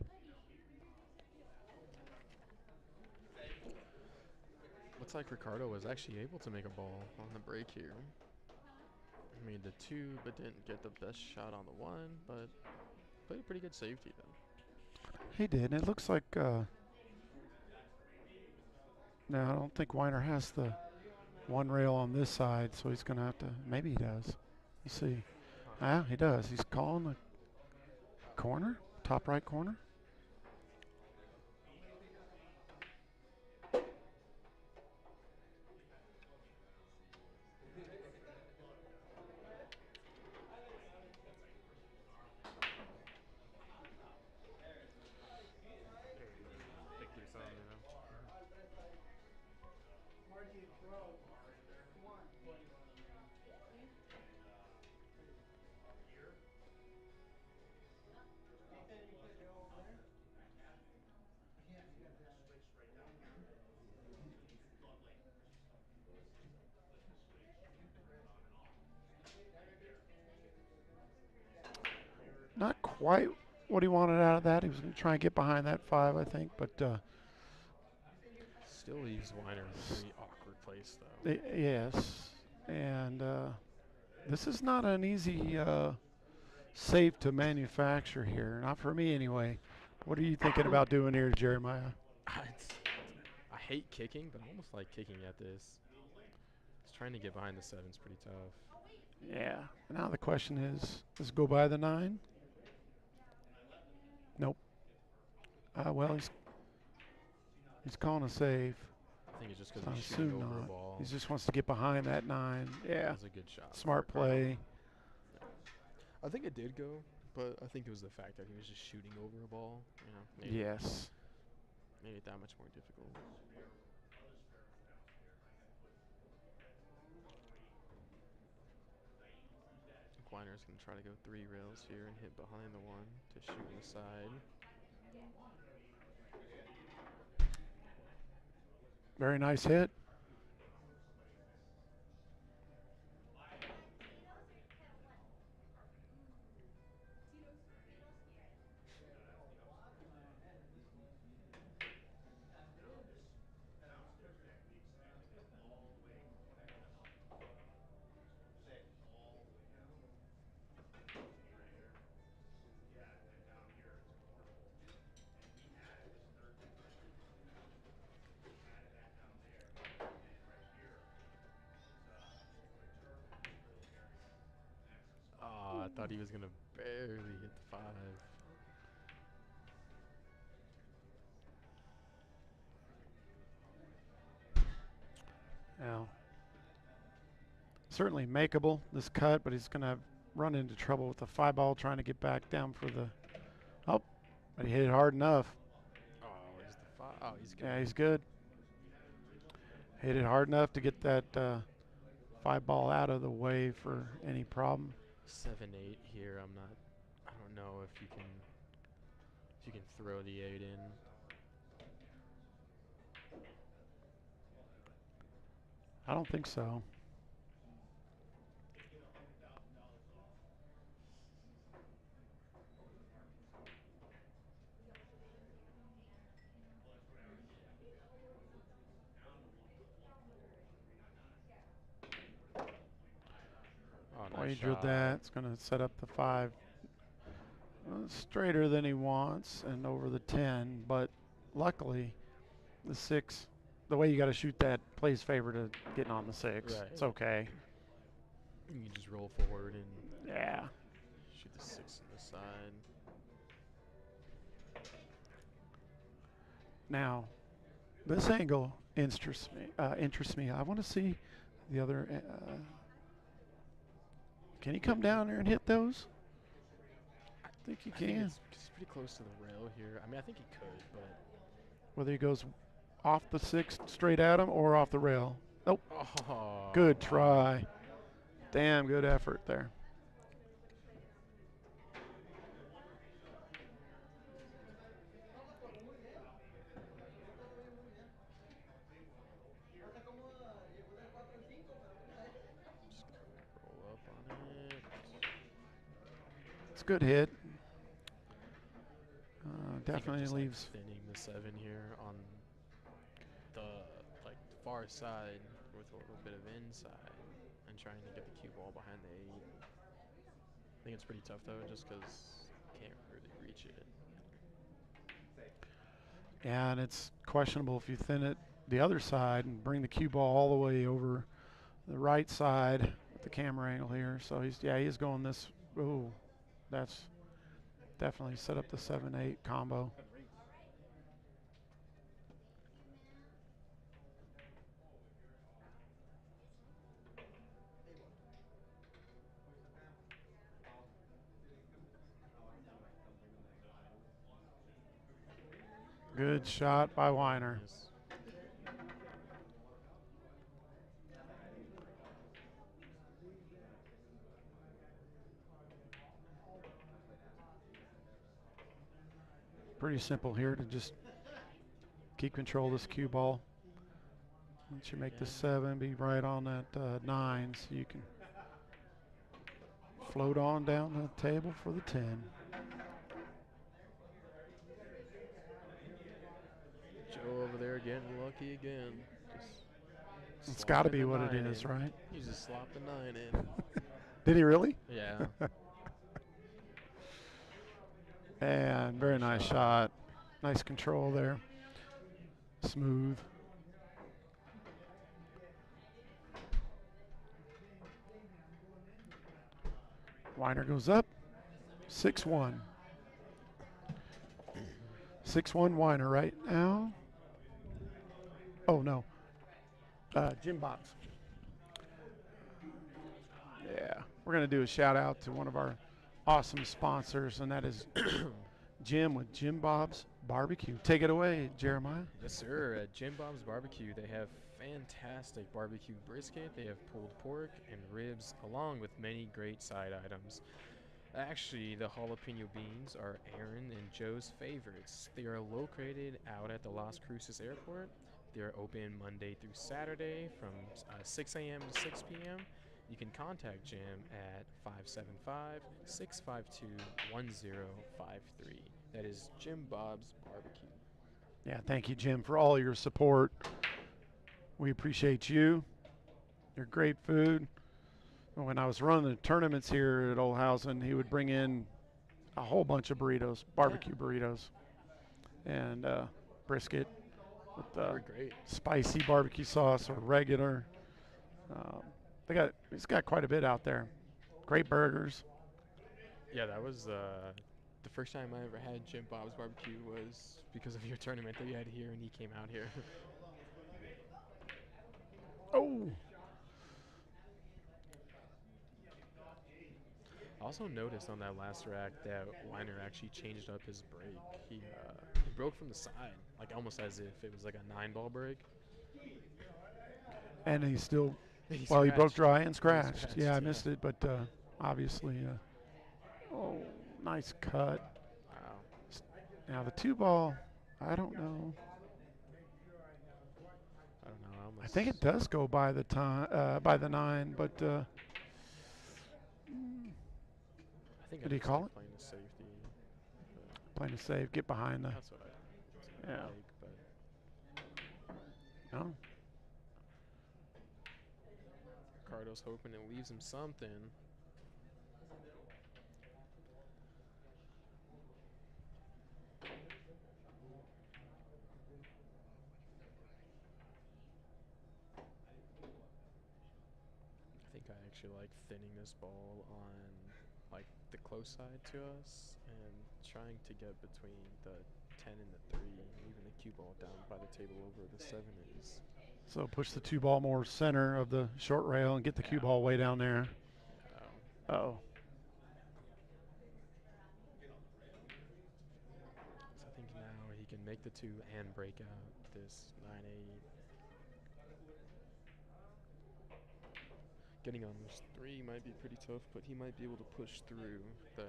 Looks like Ricardo was actually able to make a ball on the break here. Made the 2, but didn't get the best shot on the 1, but played a pretty good safety though. He did. It looks like, no, I don't think Weiner has the one rail on this side, so he's going to have to, maybe he does. You see. Ah, he does. He's calling the corner, top right corner. Not quite what he wanted out of that. He was going to try and get behind that 5, I think, but Still leaves Weiner in a very awkward place though. yes. And this is not an easy save to manufacture here. Not for me anyway. What are you thinking about doing here, Jeremiah? I hate kicking, but I almost like kicking at this. Just trying to get behind the 7's pretty tough. Yeah. Now the question is, does it go by the 9? Nope. Well, he's calling a save. I think it's just So because I he's shooting assume over a not. ball. He just wants to get behind that 9. Yeah. That's a good shot. Smart play. I think it did go, but I think it was the fact that he was just shooting over a ball. You know, made Yes. made it that much more difficult. Weiner's going to try to go 3 rails here and hit behind the 1 to shoot on the side. Very nice hit. I thought he was going to barely hit the 5. Now, certainly makeable, this cut, but he's going to run into trouble with the 5 ball trying to get back down for the. Oh, but he hit it hard enough. Oh, he's the 5. Oh, he's good. Yeah, he's good. Hit it hard enough to get that 5 ball out of the way for any problem. 7-8 here. I don't know if you can throw the 8 in. I don't think so. Oh, Boy, he nice drilled shot. that. It's going to set up the 5. Straighter than he wants and over the 10, but luckily the 6, the way you got to shoot that plays favor to getting on the 6. Right. It's okay. You can just roll forward and Yeah. shoot the 6 on the side. Now, this angle interests me. I want to see the other. Can he come down there and hit those? I think he I think can. it's pretty close to the rail here. I mean, I think he could, but Whether he goes off the 6 straight at him or off the rail. Nope. oh, Good wow. try. Damn good effort there. Just gonna roll up on it. It's a good hit. I think I'm Definitely just, leaves. like, thinning the 7 here on the far side with a little bit of inside and trying to get the cue ball behind the 8. I think it's pretty tough though, just because you can't really reach it. Yeah, and it's questionable if you thin it the other side and bring the cue ball all the way over the right side with the camera angle here. So he is going this. Ooh, that's definitely set up the 7-8 combo. Good shot by Weiner. Yes. Pretty simple here to just keep control of this cue ball. Once you make the 7, be right on that 9, so you can float on down the table for the 10. Joe over there getting lucky again. Just It's got to be slopping the what it 9 is, in. right? He just slopped the 9 in. Did he really? Yeah. And very nice shot. Nice control there. Smooth. Weiner goes up. 6-1. 6-1 Weiner right now. Oh, no. Jim Bob's. Yeah. We're going to do a shout out to one of our awesome sponsors, and that is Jim with Jim Bob's Barbecue. Take it away, Jeremiah. Yes, sir. At Jim Bob's Barbecue, they have fantastic barbecue brisket. They have pulled pork and ribs, along with many great side items. Actually, the jalapeno beans are Aaron and Joe's favorites. They are located out at the Las Cruces Airport. They're open Monday through Saturday from 6 a.m. to 6 p.m. You can contact Jim at 575-652-1053. That is Jim Bob's Barbecue. Yeah, thank you, Jim, for all your support. We appreciate you. Your great food. When I was running the tournaments here at Old Housen, he would bring in a whole bunch of burritos, barbecue burritos, and brisket with They're great. spicy barbecue sauce or regular. He's got quite a bit out there. Great burgers. Yeah, that was the first time I ever had Jim Bob's Barbecue was because of your tournament that you had here, and he came out here. Oh, I also noticed on that last rack that Weiner actually changed up his break. He broke from the side, like almost as if it was like a 9-ball break. and he's still. He Well, he broke scratched. dry and He scratched. Yeah, I yeah. missed it, but obviously, oh, nice cut. Wow. Now the 2-ball, I don't know. I don't know. I think it does go by the time, by the 9, but I think Did he call it? Playing the safety. But playing to save, get behind the. that's what I Yeah. like, but No. Ricardo's hoping it leaves him something. I think I actually like thinning this ball on like the close side to us and trying to get between the 10 and the 3, leaving the cue ball down by the table over the 7 is. So push the 2-ball more center of the short rail and get the cue ball way down there. Oh. So I think now he can make the 2 and break out this 9-8. Getting on this 3 might be pretty tough, but he might be able to push through the 9-8.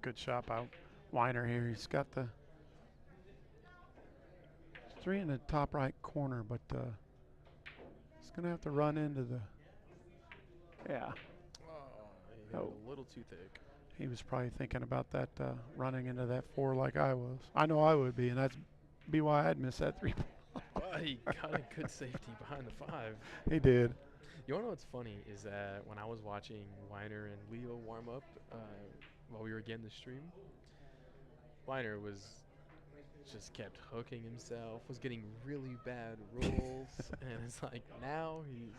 Good shot by Weiner here. He's got the 3 in the top right corner, but he's going to have to run into the. Yeah. Oh, he hit it Oh. a little too thick. He was probably thinking about that running into that 4 like I was. I know I would be, and that's be why I'd miss that 3. But he got a good safety behind the 5. He did. You want to know what's funny is that when I was watching Weiner and Leo warm up while we were getting the stream, Weiner was just kept hooking himself, was getting really bad rolls, and it's like now he's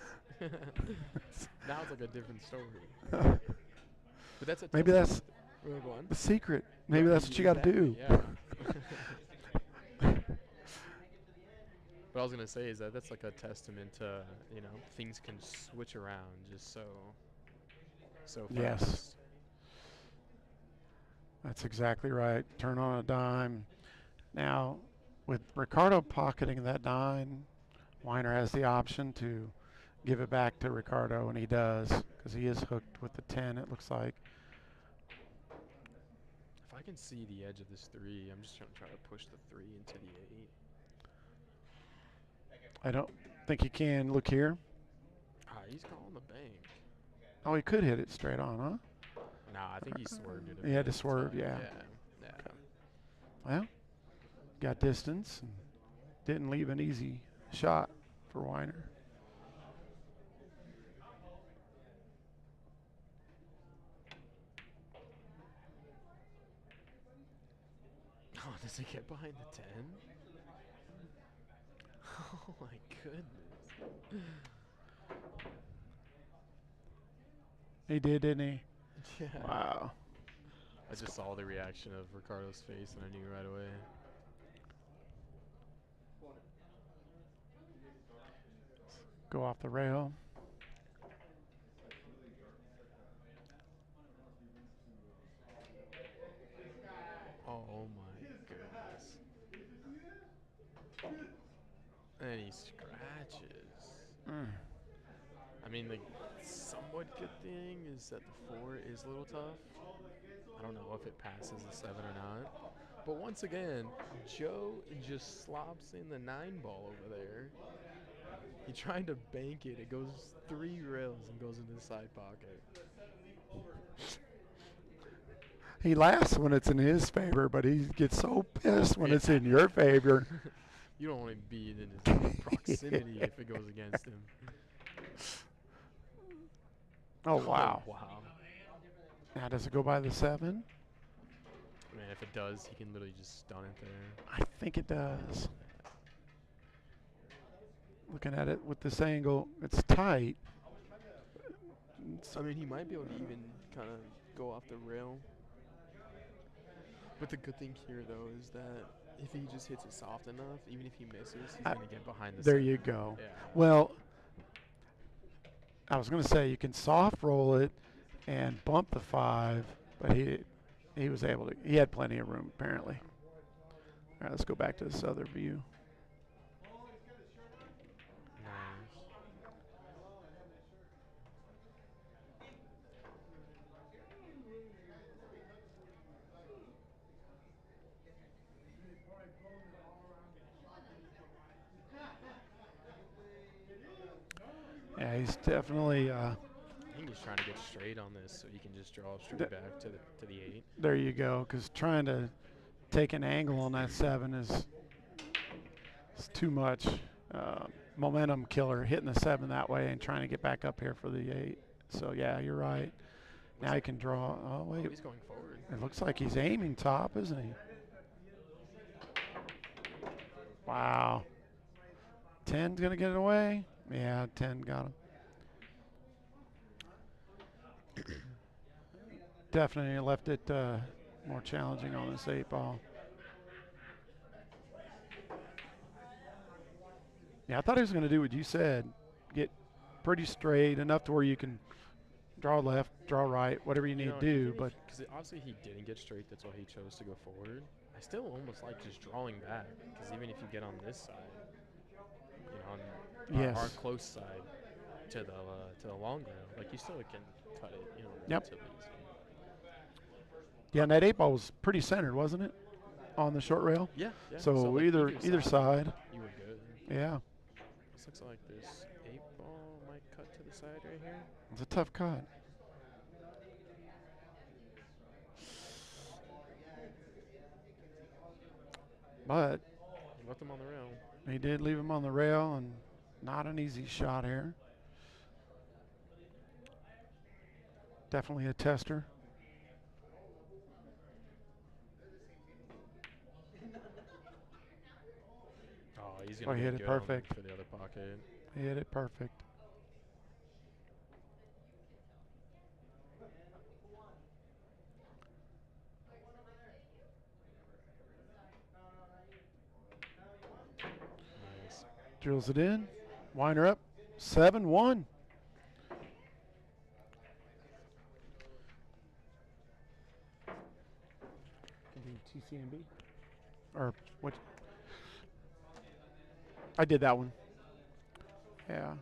now it's like a different story. But that's a Maybe that's go on. the secret. Maybe that's what you got to do. Yeah. What I was gonna say is that that's like a testament to things can switch around just so fast. Yes. That's exactly right. Turn on a dime. Now, with Ricardo pocketing that 9, Weiner has the option to give it back to Ricardo, and he does, because he is hooked with the 10, it looks like. If I can see the edge of this 3, I'm just trying to push the 3 into the 8. I don't think he can. Look here. He's calling the bank. Oh, he could hit it straight on, huh? Nah, I think he swerved it. He had to swerve, yeah. Yeah. Well, got distance and didn't leave an easy shot for Weiner. Oh, does he get behind the 10? Oh my goodness. He did, didn't he? Yeah. Wow. I just saw the reaction of Ricardo's face and I knew right away. Go off the rail. Oh my goodness. And he scratches. I mean, the somewhat good thing is that the 4 is a little tough. I don't know if it passes the 7 or not. But once again, Joe just slops in the 9 ball over there. He tried to bank it. It goes 3 rails and goes into the side pocket. He laughs when it's in his favor, but he gets so pissed when it's in your favor. You don't want to be in his proximity if it goes against him. Oh, wow. Oh, wow. Now, does it go by the 7? Man, if it does, he can literally just stun it there. I think it does. Looking at it with this angle, it's tight. I mean, he might be able to even kind of go off the rail. But the good thing here, though, is that if he just hits it soft enough, even if he misses, he's going to get behind the There 7. you go. Yeah. Well, I was going to say you can soft roll it and bump the 5, but he was able to. He had plenty of room, apparently. All right, let's go back to this other view. Nice. Yeah, he's definitely. I think he's trying to get straight on this so he can just draw straight back to the 8. There you go, because trying to take an angle on that 7 is too much. Momentum killer, hitting the 7 that way and trying to get back up here for the 8. So, yeah, you're right. Now he can draw. Oh, wait. He's going forward. It looks like he's aiming top, isn't he? Wow. 10's going to get it away? Yeah, 10 got him. Definitely left it more challenging on this 8-ball. Yeah, I thought he was going to do what you said. Get pretty straight, enough to where you can draw left, draw right, whatever you need to do. But because obviously he didn't get straight, that's why he chose to go forward. I still almost like just drawing back, because even if you get on this side, on our close side to the long ground, like you still can cut it, relatively easy. Yeah, and that 8-ball was pretty centered, wasn't it, on the short rail? Yeah. So, like either side. You were good. Yeah. This looks like this 8-ball might cut to the side right here. It's a tough cut. But He left him on the rail. he did leave him on the rail, and not an easy shot here. Definitely a tester. Oh, he's Oh, going he to hit be it good perfect. for the other pocket. He hit it perfect. Nice. Drills it in. Winder up. 7-1. Can do TCMB. Or what? I did that one. Yeah.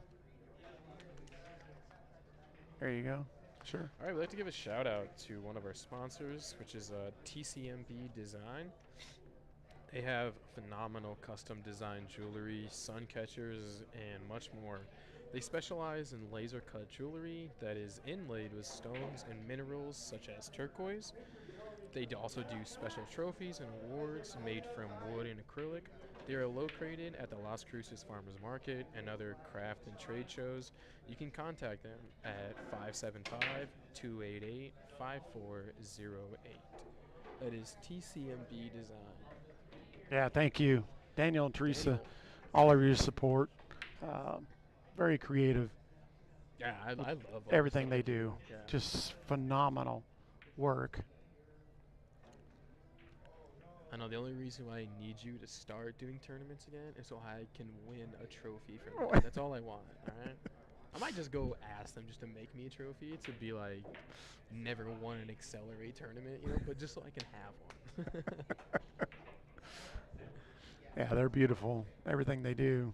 There you go. Sure. All right, we'd like to give a shout out to one of our sponsors, which is TCMB Design. They have phenomenal custom design jewelry, sun catchers, and much more. They specialize in laser cut jewelry that is inlaid with stones and minerals such as turquoise. They also do special trophies and awards made from wood and acrylic. They are located at the Las Cruces Farmers Market and other craft and trade shows. You can contact them at 575-288-5408. That is TCMB Design. Yeah, thank you. Daniel and Teresa, all of your support. Very creative. Yeah, I love all Everything this they stuff. do. Yeah. Just phenomenal work. I know the only reason why I need you to start doing tournaments again is so I can win a trophy from you. That's all I want, all right? I might just go ask them just to make me a trophy to be like, never won an Accelerate tournament, but just so I can have one. Yeah, they're beautiful. Everything they do.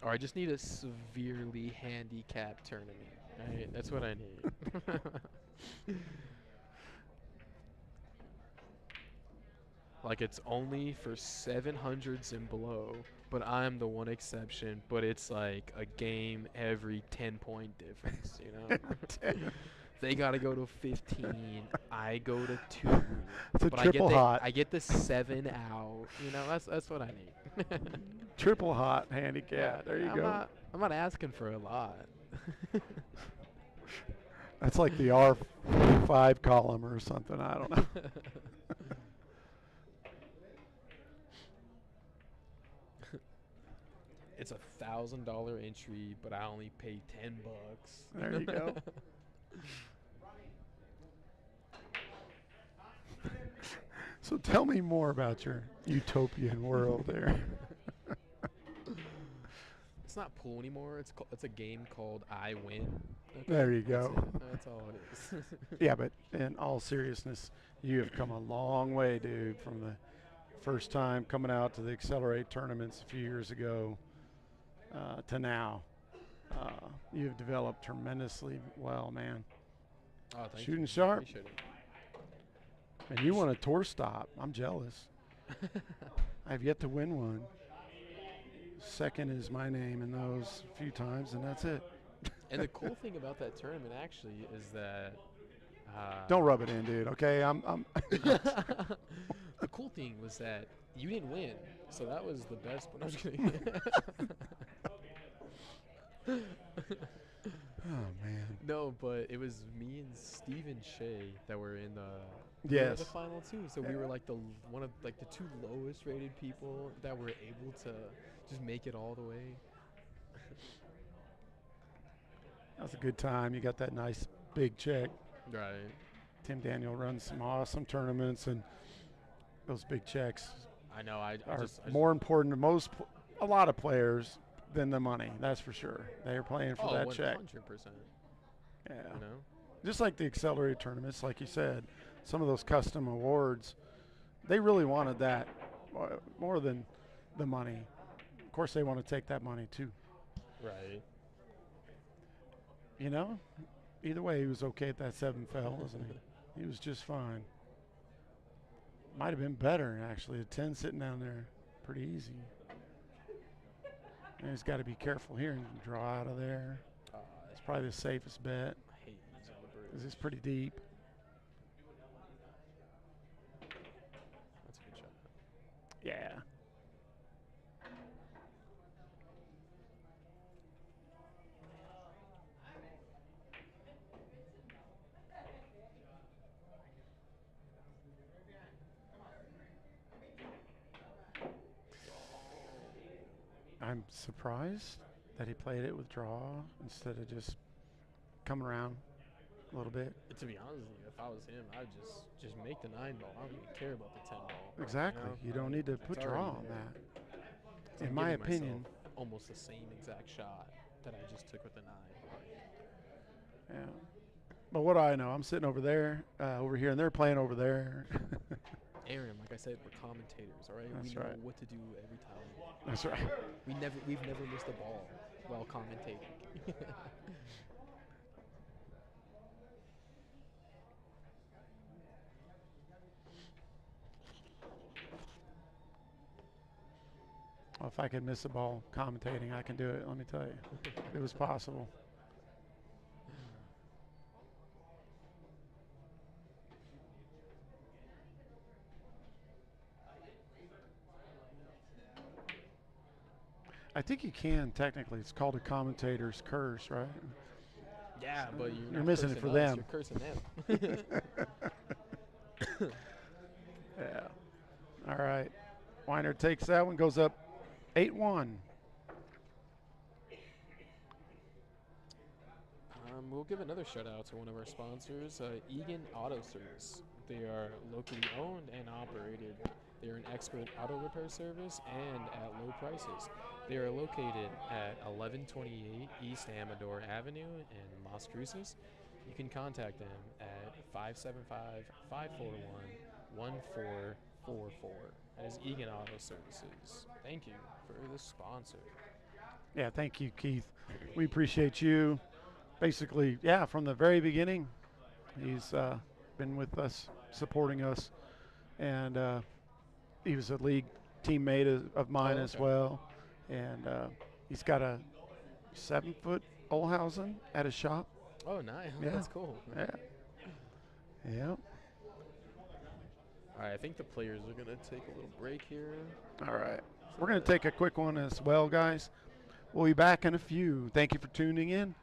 Or I just need a severely handicapped tournament, right? That's what I need. Like it's only for 700s and below, but I'm the one exception. But it's like a game every 10-point difference, They gotta go to 15. I go to 2. It's a but triple hot. I get the 7 out. That's what I need. Triple hot handicap. There you go. I'm not asking for a lot. That's like the R5 column or something. I don't know. It's $1,000 entry, but I only pay $10. There you go. So tell me more about your utopian world there. It's not pool anymore. It's a game called I Win. Okay? There you go. That's all it is. Yeah, but in all seriousness, you have come a long way, dude, from the first time coming out to the Accelerate tournaments a few years ago to now. You've developed tremendously well, man. Oh, thank Shooting you. sharp. Appreciate it. And you won a tour stop. I'm jealous. I've yet to win one. Second is my name in those a few times, and that's it. And the cool thing about that tournament actually is that Don't rub it in, dude. Okay, I'm the cool thing was that you didn't win, so that was the best. But I'm just kidding. Oh man. No, but it was me and Steve and Shay that were in the Yes. the final two. So we were like the 2 lowest rated people that were able to just make it all the way. That was a good time. You got that nice big check. Right. Tim Daniel runs some awesome tournaments, and those big checks I know. I are just more important to a lot of players than the money. That's for sure. They are playing for that check. 100%. Yeah. You know. Just like the accelerated tournaments, like you said, some of those custom awards, they really wanted that more than the money. Of course, they want to take that money too. Right. You know, either way, he was okay at that 7 fell, wasn't he? He was just fine. Might have been better, actually. A 10 sitting down there, pretty easy. And he's got to be careful here and draw out of there. It's probably the safest bet I hate using the bridge. because it's pretty deep. That's a good shot. Yeah. I'm surprised that he played it with draw instead of just coming around a little bit. To be honest with you, if I was him, I would just make the 9 ball. I don't even care about the 10 ball. Exactly. You know? You don't need to put It's draw already on there. that. I'm In my giving opinion. myself almost the same exact shot that I just took with the 9. Yeah. But what do I know? I'm sitting over there, over here, and they're playing over there. Aaron, like I said, we're commentators, all right? That's we know right. what to do every time. That's right. We've never missed a ball while commentating. Well, if I could miss a ball commentating, I can do it. Let me tell you, if it was possible. I think you can technically. It's called a commentator's curse, right? Yeah, but you're You're not missing it cursing for us, them. You're cursing them. Yeah. All right. Weiner takes that one, goes up 8-1. We'll give another shout out to one of our sponsors, Egan Auto Service. They are locally owned and operated. They are an expert auto repair service and at low prices. They are located at 1128 East Amador Avenue in Las Cruces. You can contact them at 575-541-1444. That is Egan Auto Services. Thank you for the sponsor. Yeah, thank you, Keith. We appreciate you. Basically, yeah, from the very beginning, he's been with us, supporting us, and he was a league teammate of mine as well. And he's got a 7-foot Olhausen at his shop. Oh, nice. Yeah. That's cool. Yeah. Yeah. All right, I think the players are going to take a little break here. All right. We're going to take a quick one as well, guys. We'll be back in a few. Thank you for tuning in.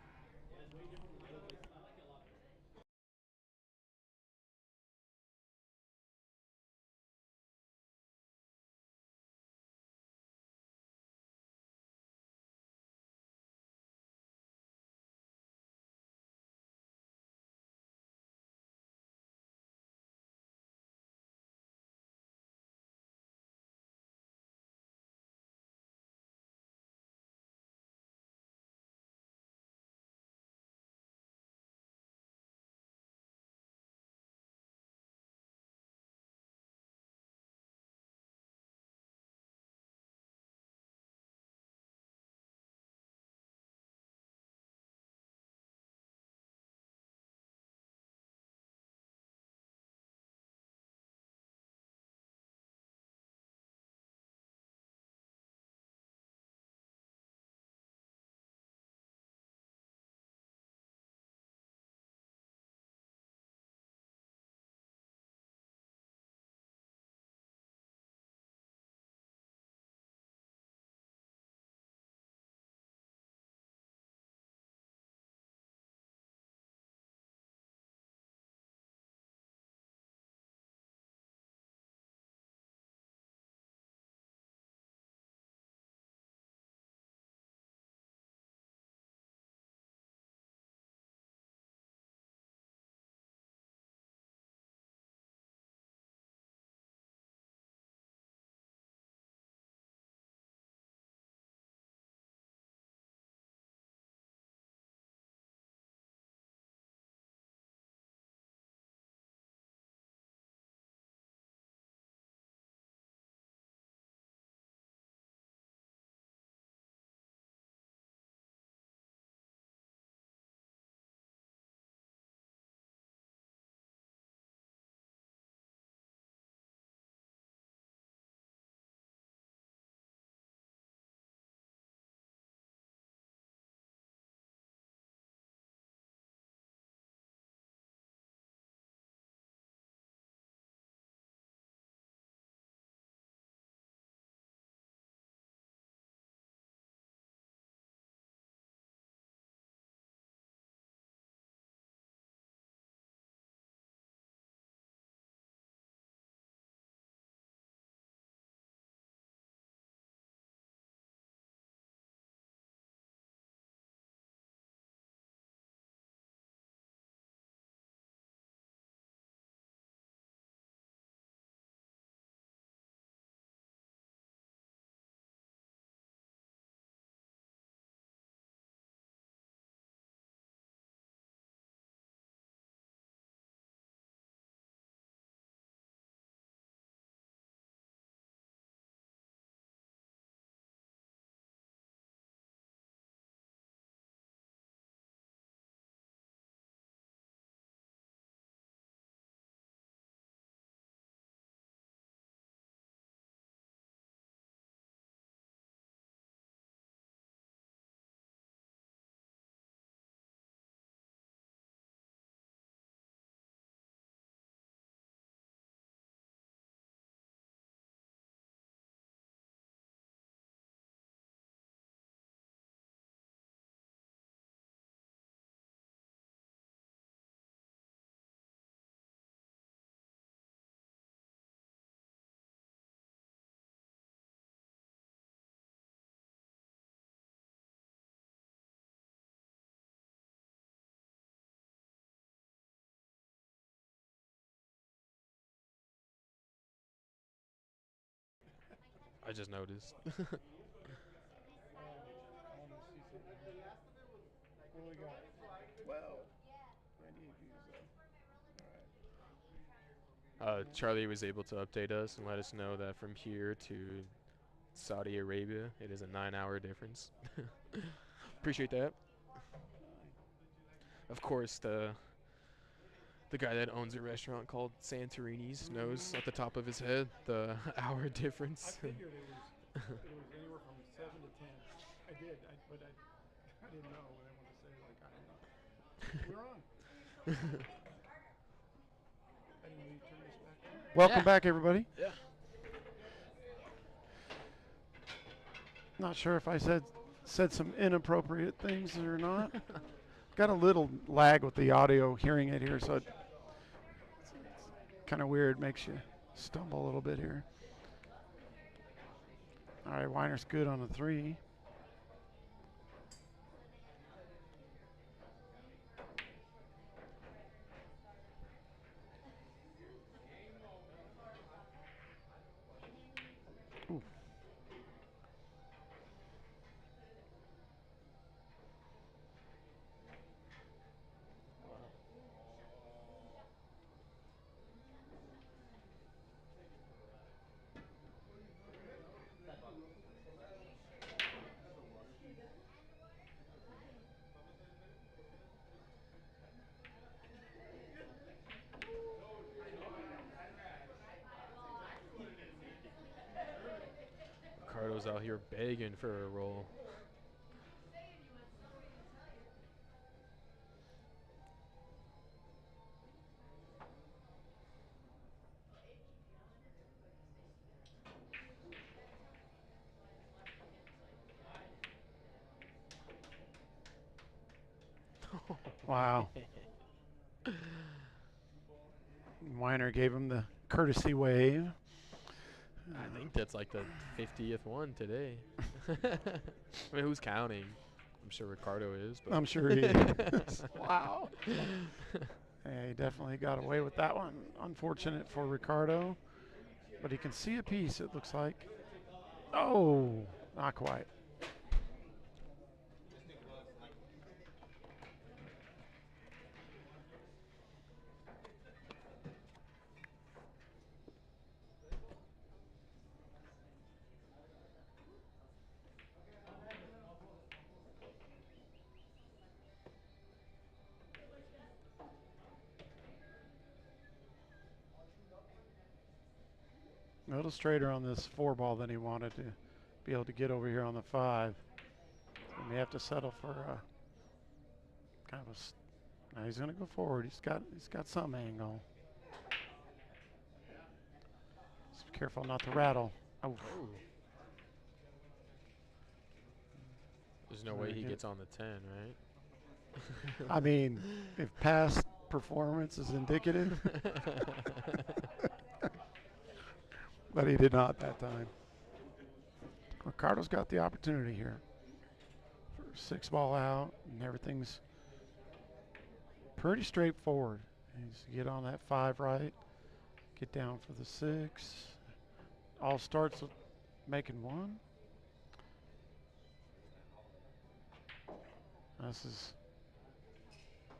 I just noticed. What do we got? 12. 98 views, though. All right. Charlie was able to update us and let us know that from here to Saudi Arabia, it is a 9-hour difference. Appreciate that. Of course, the guy that owns a restaurant called Santorini's knows at the top of his head the hour difference. I figured it was anywhere from 7 to 10. I did, but I didn't know what I wanted to say. Like, I didn't know. We're on. I didn't know you turned this back on. Welcome back, everybody. Yeah. Not sure if I said some inappropriate things or not. Got a little lag with the audio hearing it here, so it's kind of weird. Makes you stumble a little bit here. All right, Weiner's good on the 3. Ooh. Ricardo's out here begging for a roll. Wow. Weiner gave him the courtesy wave. I think that's like the 50th one today. I mean, who's counting? I'm sure Ricardo is. But I'm sure he is. Wow. Yeah, he definitely got away with that one. Unfortunate for Ricardo. But he can see a piece, it looks like. Oh, not quite. A little straighter on this 4 ball than he wanted to be able to get over here on the 5. So he may have to settle for kind of a. Now he's going to go forward. He's got some angle. Just be careful not to rattle. Oh. There's no way he gets on the 10, right? I mean, if past performance is indicative. But he did not that time. Ricardo's got the opportunity here for 6 ball out, and everything's pretty straightforward. He's get on that 5 right, get down for the 6. All starts with making 1. This is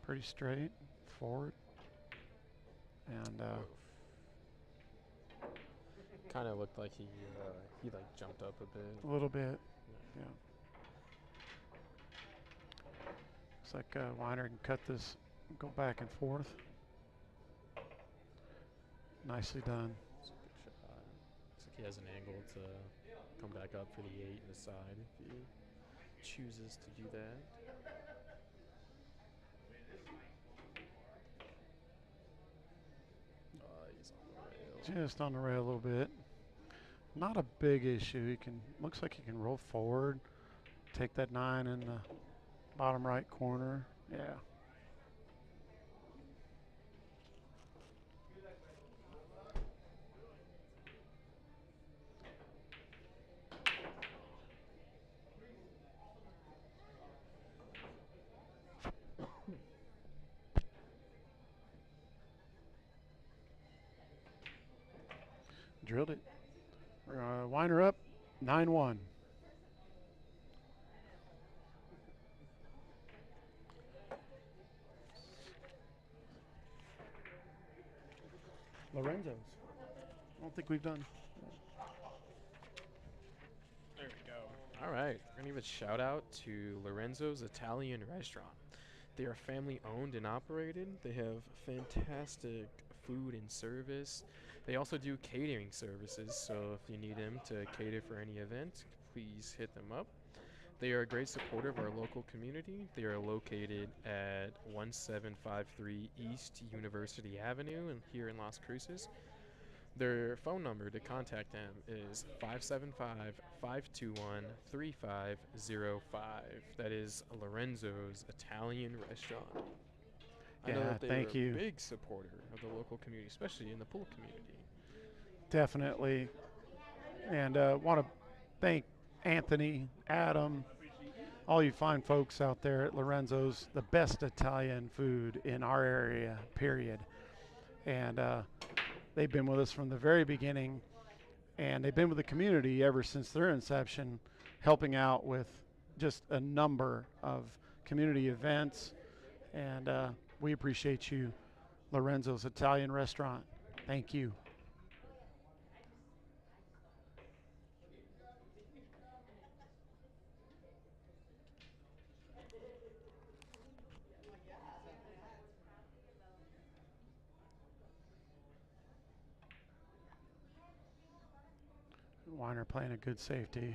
pretty straight forward, and kind of looked like he like jumped up a bit. a little bit, yeah. Looks like Weiner can cut this, go back and forth. Nicely done. It's a good shot. Looks like he has an angle to come back up for the 8 in the side if he chooses to do that. He's on the rail. Just on the rail a little bit. Not a big issue. He can, looks like he can roll forward, take that 9 in the bottom right corner. Yeah. Drilled it. Weiner up. 9-1. Lorenzo's. I don't think we've done. There we go. All right, we're gonna give a shout out to Lorenzo's Italian Restaurant. They are family owned and operated. They have fantastic food and service. They also do catering services, so if you need them to cater for any event, please hit them up. They are a great supporter of our local community. They are located at 1753 East University Avenue here in Las Cruces. Their phone number to contact them is 575-521-3505. That is Lorenzo's Italian Restaurant. I know Yeah, that they thank are you. a big supporter of the local community, especially in the pool community. Definitely. And want to thank Anthony, Adam, all you fine folks out there at Lorenzo's, the best Italian food in our area, period. And they've been with us from the very beginning, and they've been with the community ever since their inception, helping out with just a number of community events. And we appreciate you, Lorenzo's Italian Restaurant. Thank you. Weiner playing a good safety.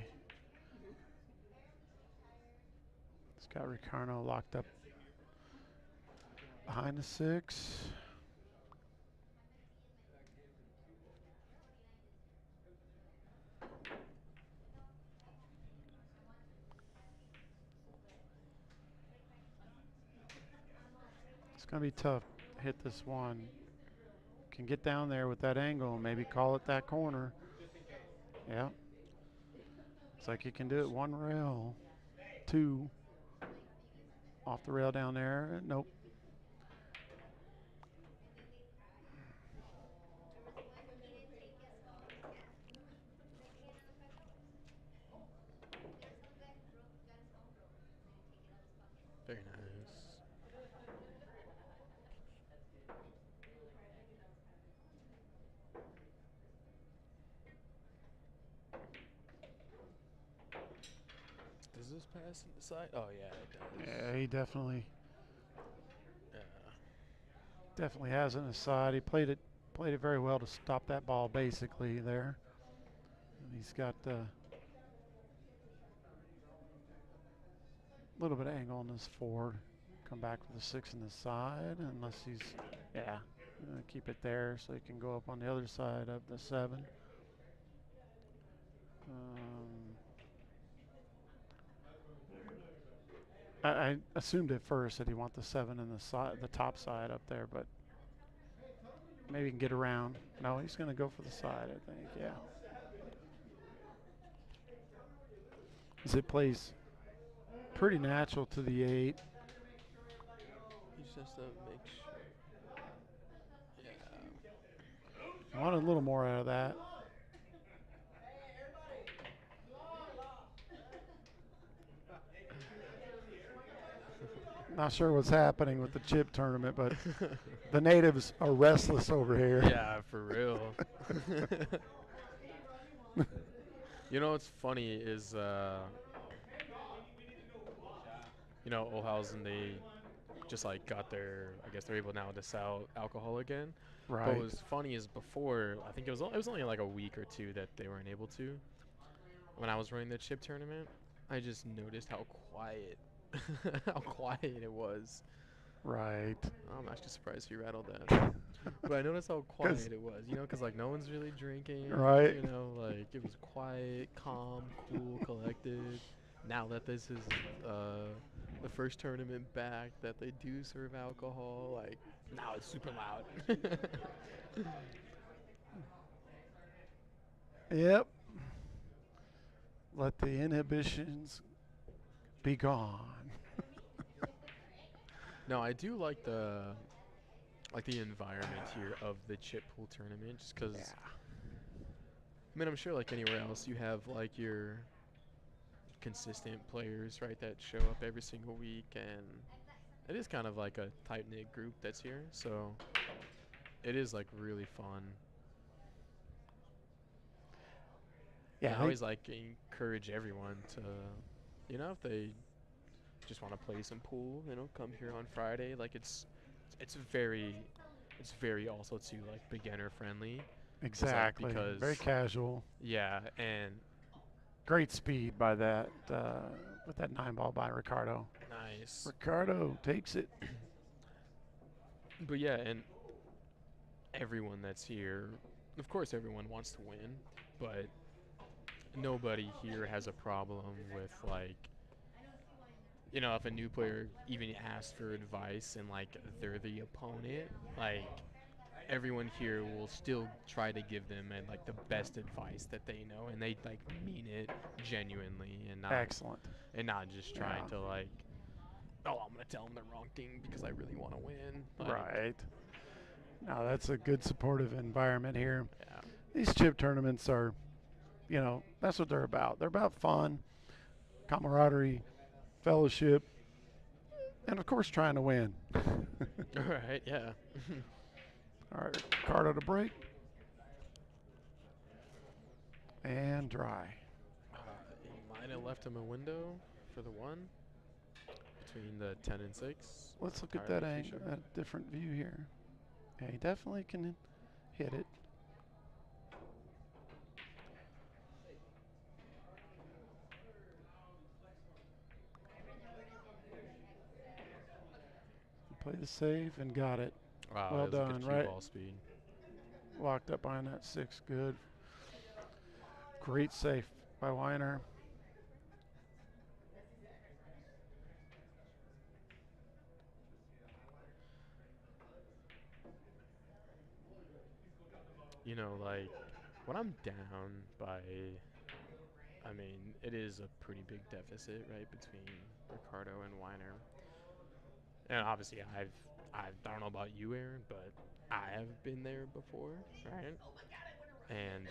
It's got Ricardo locked up behind the 6. It's going to be tough to hit this one. Can get down there with that angle and maybe call it that corner. Yeah. Looks like you can do it. 1 rail. 2. Off the rail down there. Nope. Very nice. Does this pass in the side? Oh yeah, it does. Yeah, he definitely Yeah. has it in his side. He played it very well to stop that ball basically there. And he's got a little bit of angle on this 4. Come back with the 6 in the side unless he's, yeah, keep it there so he can go up on the other side of the 7. I assumed at first that he want the 7 in the top side up there, but maybe he can get around. No, he's going to go for the side, I think. Yeah. As it plays pretty natural to the 8. He just has to make sure. Yeah. I want a little more out of that. Not sure what's happening with the chip tournament, but the natives are restless over here. Yeah, for real. You know what's funny is, Olhausen, they just like got their, I guess they're able now to sell alcohol again. Right. But what's funny is before, I think it was only like a week or 2 that they weren't able to. When I was running the chip tournament, I just noticed how quiet it was. Right. I'm actually surprised he rattled that. But I noticed how quiet it was, because like no one's really drinking. Right. Like it was quiet, calm, cool, collected. Now that this is the first tournament back that they do serve alcohol, like now it's super loud. Yep. Let the inhibitions be gone. No, I do like the environment here of the chip pool tournament, just because I mean, I'm sure like anywhere else, you have like your consistent players, right, that show up every single week, and it is kind of like a tight knit group that's here. So it is like really fun. Yeah, And I I always think- like encourage everyone to, if they just want to play some pool, come here on Friday. Like it's very, it's very also too like beginner friendly. exactly. because- Very casual. Yeah, and Great speed by that with that 9-ball by Ricardo. nice. Ricardo takes it. But yeah, and everyone that's here, of course, everyone wants to win, but nobody here has a problem with like, if a new player even asks for advice and like they're the opponent, like everyone here will still try to give them like the best advice that they know, and they like mean it genuinely and not Excellent. and not just trying Yeah. to like, oh, I'm gonna tell them the wrong thing because I really want to win. Like, Right. Now that's a good supportive environment here. Yeah. These chip tournaments are, that's what they're about. They're about fun, camaraderie, fellowship, and of course trying to win. All right. Yeah. All right, Ricardo to break. And dry. He might have left him a window for the one between the 10 and 6. Let's look at Entirely that too angle, sure. a different view here. Yeah, he definitely can hit it. Play the save and got it. Wow, Well that was a done, good right? cue ball speed. Locked up behind that 6. Good. Great save by Weiner. Like when I'm down by, I mean, it is a pretty big deficit, right, between Ricardo and Weiner. And obviously, I don't know about you, Aaron, but I have been there before, right? And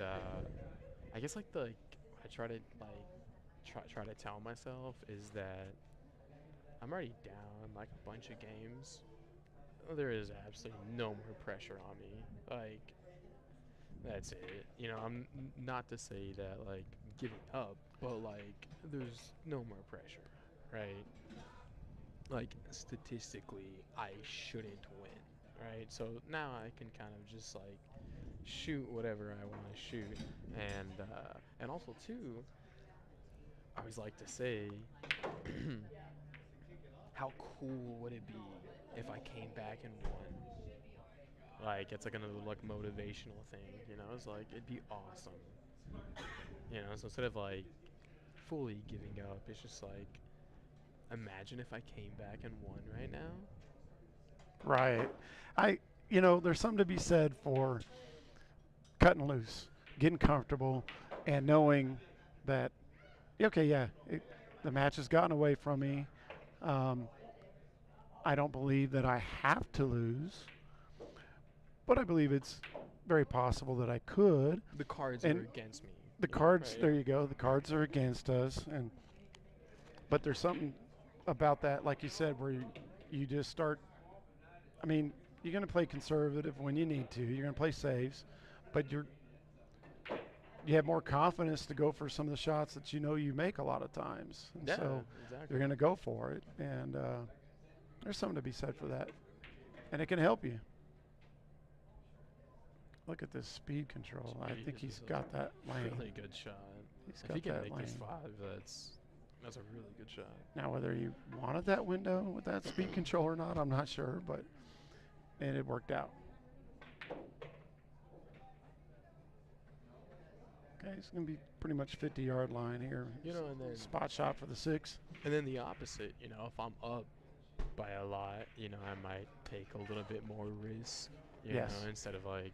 I guess what I try to try to tell myself is that I'm already down like a bunch of games. There is absolutely no more pressure on me. Like, that's it. I'm not to say that like giving up, but like there's no more pressure, right? Like statistically, I shouldn't win, right? So now I can kind of just like shoot whatever I want to shoot, and also too, I always like to say, how cool would it be if I came back and won? Like it's like another like motivational thing, It's like it'd be awesome, So instead of like fully giving up, it's just like imagine if I came back and won right now. Right. There's something to be said for cutting loose, getting comfortable, and knowing that, okay, yeah, the match has gotten away from me. I don't believe that I have to lose, but I believe it's very possible that I could. The cards And are against me. The Yeah, cards, right. there you go. The cards are against us, but there's something about that, like you said, where you just start. I mean, you're going to play conservative when you need to. You're going to play saves, but you have more confidence to go for some of the shots that you make a lot of times. And Yeah, so exactly. you're going to go for it, and there's something to be said for that, and it can help you. Look at this speed control. I think Jeez, he's this is got that lane. Really good shot. He's If got he can that make this lane. 5, that's a really good shot. Now, whether you wanted that window with that speed control or not, I'm not sure, and it worked out. Okay, it's going to be pretty much 50-yard line here. And then Spot shot for the 6. And then the opposite, if I'm up by a lot, I might take a little bit more risk, Yes. instead of like,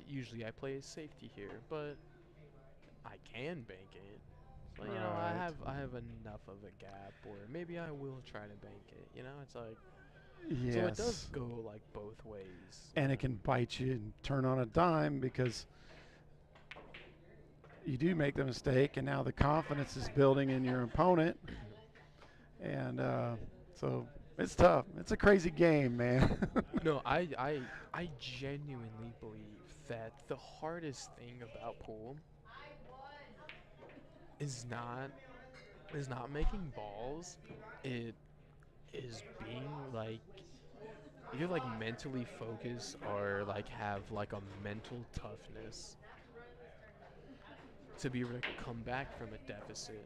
usually I play safety here, but I can bank it. So, I Right. have enough of a gap where maybe I will try to bank it, It's like, Yes. so it does go like both ways. And it can bite you and turn on a dime because you do make the mistake, and now the confidence is building in your opponent, and so it's tough. It's a crazy game, man. No, I genuinely believe that the hardest thing about pool is not making balls. It is being like you like mentally focus or like have like a mental toughness to be able to come back from a deficit.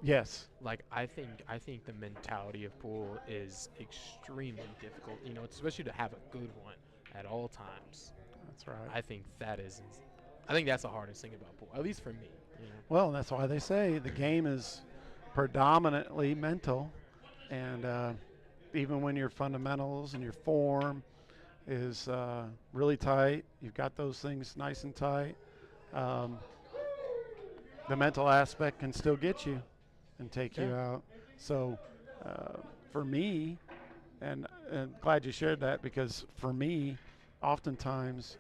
Yes. Like I think the mentality of pool is extremely difficult. You know, especially to have a good one at all times. That's right. I think that's the hardest thing about pool, at least for me. You know? Well, that's why they say the game is predominantly mental, and even when your fundamentals and your form is really tight, you've got those things nice and tight. Um, the mental aspect can still get you and take you out. So for me, and glad you shared that, because for me, oftentimes,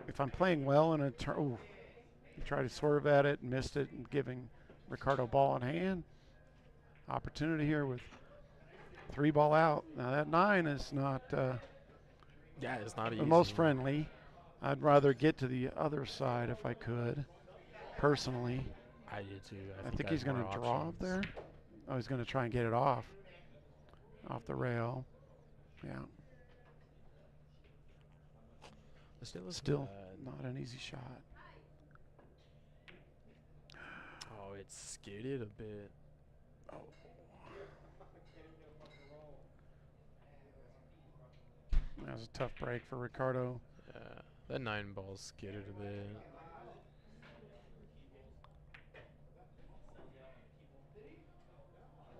if I'm playing well in a turn, you try to swerve at it and missed it, and giving Ricardo ball in hand. Opportunity here with 3 ball out. Now that 9 is not It's not easy. the most friendly. I'd rather get to the other side if I could, personally. I did too. I think he's going to draw up there. Oh, he's going to try and get it off the rail. Yeah. Still not an easy shot. Oh, it's skidded a bit. Oh. That was a tough break for Ricardo. Yeah, that 9 ball skidded a bit.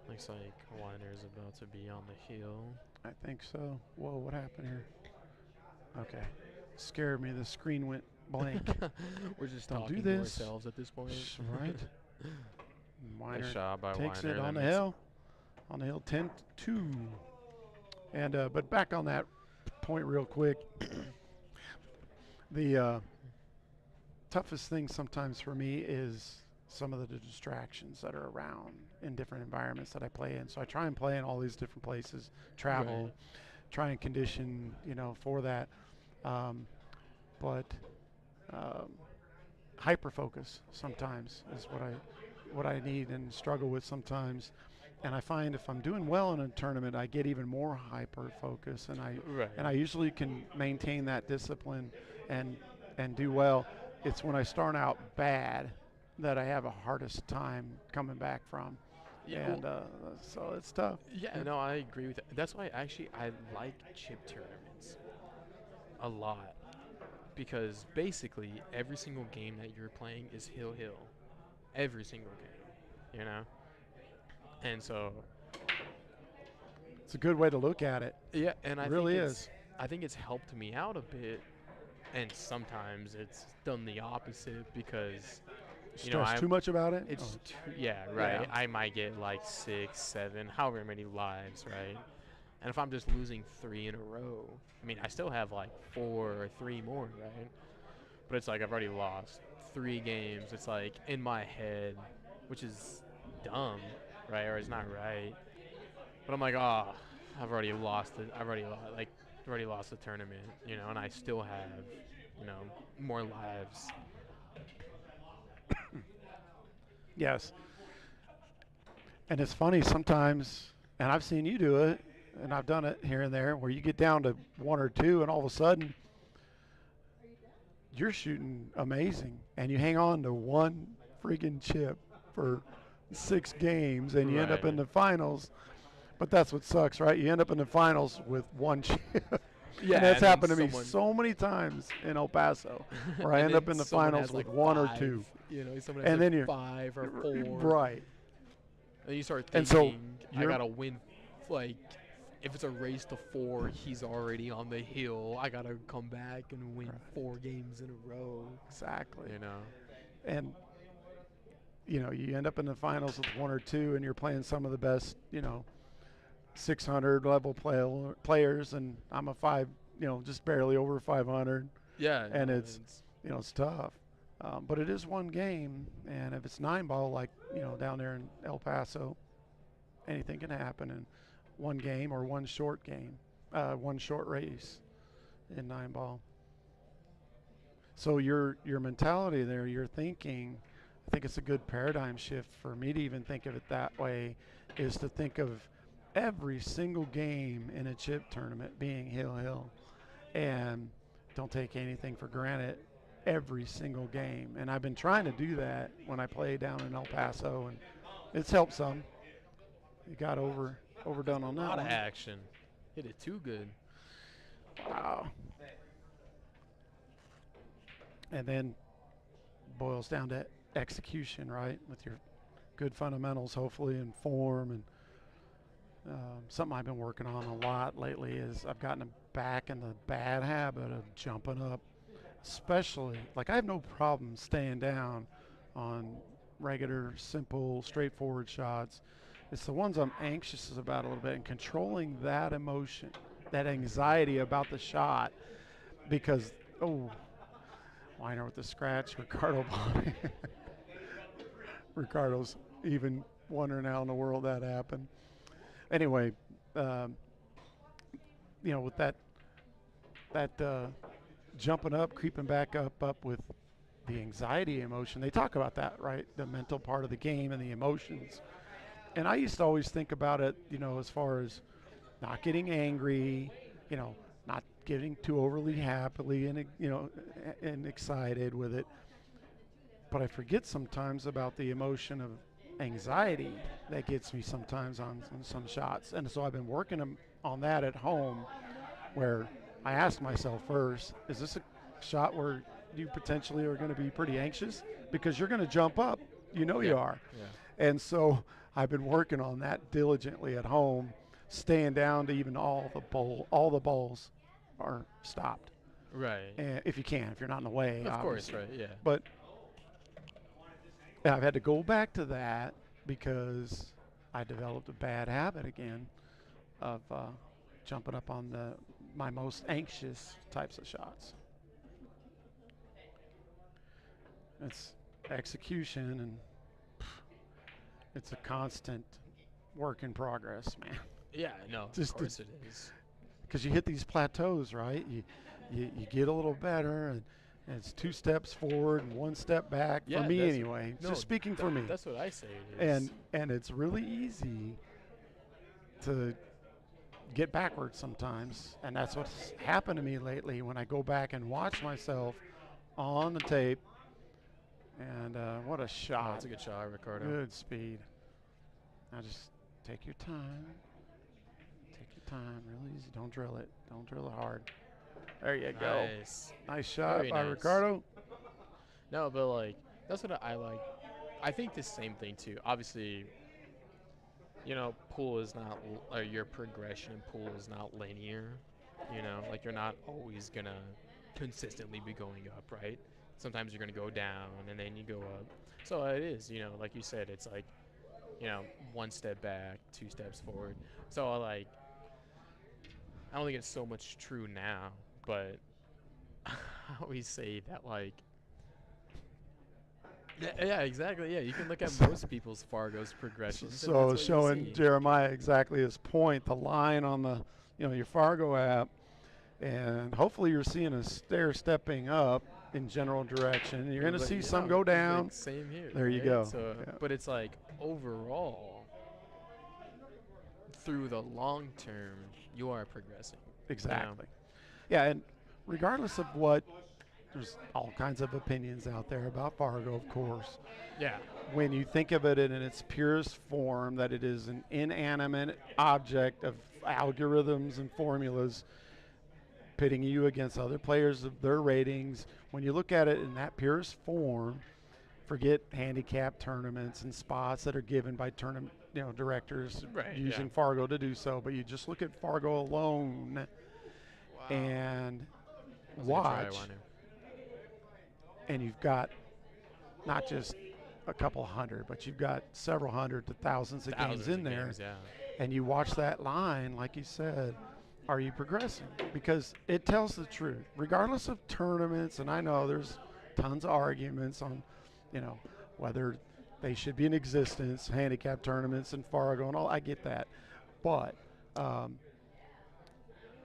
Looks like Weiner's about to be on the heel. I think so. Whoa, what happened here? Okay. Scared me. The screen went blank. We're just Don't talking do to this. ourselves at this point. Right. Weiner Nice shot by takes Weiner. it on the hill. On the hill, 10-2. And but back on that point real quick. The toughest thing sometimes for me is some of the distractions that are around in different environments that I play in. So I try and play in all these different places, travel, try and condition, for that. But hyper focus sometimes is what I need and struggle with sometimes. And I find if I'm doing well in a tournament, I get even more hyper focus, and I usually can maintain that discipline and do well. It's when I start out bad that I have a hardest time coming back from. Yeah, And so it's tough. Yeah, no, I agree with that. That's why I like chip tournaments a lot, because basically every single game that you're playing is hill. Every single game, And so it's a good way to look at it. Yeah, and I really think is. I think it's helped me out a bit, and sometimes it's done the opposite because Stress too much about it. It's right. Yeah. I might get like 6, 7, however many lives, right? And if I'm just losing 3 in a row, I still have like 4 or 3 more, right? But it's like I've already lost 3 games. It's like in my head, which is dumb, right? Or it's not right. But I'm like, I've already lost it. I've already lost the tournament, and I still have, more lives. Yes. And it's funny sometimes, and I've seen you do it, and I've done it here and there, where you get down to 1 or 2, and all of a sudden you're shooting amazing, and you hang on to 1 freaking chip for 6 games, and you end up in the finals. But that's what sucks, right? You end up in the finals with 1 chip. Yeah, and that's happened to me so many times in El Paso, where I end up in the finals with 1 or 2. Someone has and then like you're 5 or 4. Right. And you start And so thinking, I gotta win. Like, if it's a race to 4, he's already on the hill. I gotta come back and win 4 games in a row. Exactly. And you end up in the finals with 1 or 2, and you're playing some of the best, 600 level players, and I'm a 5, just barely over 500. Yeah. And it's it's tough. But it is one game, and if it's 9-ball, like down there in El Paso, anything can happen in one game or one short game, one short race in 9-ball. So your mentality there, your thinking, I think it's a good paradigm shift for me to even think of it that way, is to think of every single game in a chip tournament being hill, and don't take anything for granted every single game. And I've been trying to do that when I play down in El Paso, and it's helped some. It got overdone on A that lot of one. action. Hit it too good. Wow. And then boils down to execution, right? With your good fundamentals, hopefully, and form. And something I've been working on a lot lately is I've gotten back in the bad habit of jumping up, especially, like I have no problem staying down on regular, simple, straightforward shots. It's the ones I'm anxious about a little bit, and controlling that emotion, that anxiety about the shot, because, Weiner with the scratch, Ricardo Bonnie. Ricardo's even wondering how in the world that happened. Anyway, with that jumping up, creeping back up with the anxiety emotion, they talk about that, right? The mental part of the game and the emotions. And I used to always think about it, as far as not getting angry, not getting too overly happily and excited with it. But I forget sometimes about the emotion of anxiety that gets me sometimes on some shots. And so I've been working on that at home, where I ask myself first, is this a shot where you potentially are going to be pretty anxious? Because you're going to jump up. You are. Yeah. And so I've been working on that diligently at home, staying down to even all the balls are stopped. Right. And if you can, if you're not in the way. Of course, obviously. right, yeah. But I've had to go back to that because I developed a bad habit again of jumping up on my most anxious types of shots. It's execution, and it's a constant work in progress, man. Yeah, no, Just of course it is. Because you hit these plateaus, right? You get a little better, and it's 2 steps forward and 1 step back. Yeah, for me, that's- anyway. no, Just speaking for me. That's what I say it is. And it's really easy to get backwards sometimes, and that's what's happened to me lately when I go back and watch myself on the tape. And what a shot! That's a good shot, Ricardo. Good speed. Now just take your time. Take your time, real easy. Don't drill it. Don't drill it hard. There you go. Nice. Nice shot Very by nice. Ricardo. No, but like that's what I like. I think the same thing too. Obviously, pool is not, or your progression in pool is not linear. Like you're not always gonna consistently be going up, right? Sometimes you're gonna go down and then you go up. So it is, like you said, it's like, 1 step back, 2 steps forward. So I don't think it's so much true now, but I always say that like. Yeah, exactly. Yeah, you can look at most people's Fargo's progressions. and So that's what you showing see. Jeremiah exactly his point, the line on the your Fargo app, and hopefully you're seeing a stair stepping up in general direction. You're going to But, see yeah, some go down. like, same here. There you right? go. So, Yeah. but it's like overall, through the long term, you are progressing. Exactly. Yeah, and regardless of there's all kinds of opinions out there about Fargo, of course. Yeah. When you think of it in its purest form, that it is an inanimate object of algorithms and formulas pitting you against other players of their ratings. When you look at it in that purest form, forget handicap tournaments and spots that are given by tournament directors Right, using yeah. Fargo to do so, but you just look at Fargo alone and watch, and you've got not just a couple hundred, but you've got several hundred to thousands of games in there. Yeah. And you watch that line, like you said, are you progressing? Because it tells the truth. Regardless of tournaments, and I know there's tons of arguments on, whether they should be in existence, handicap tournaments and Fargo and all. I get that, but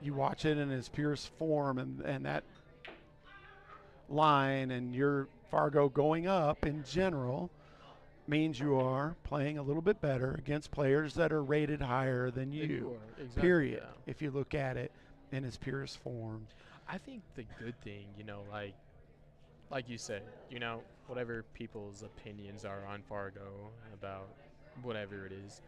you watch it in its purest form, and that line and your Fargo going up in general means you are playing a little bit better against players that are rated higher than you. Exactly, period. yeah. If you look at it in its purest form. I think the good thing, like you said, whatever people's opinions are on Fargo about whatever it is,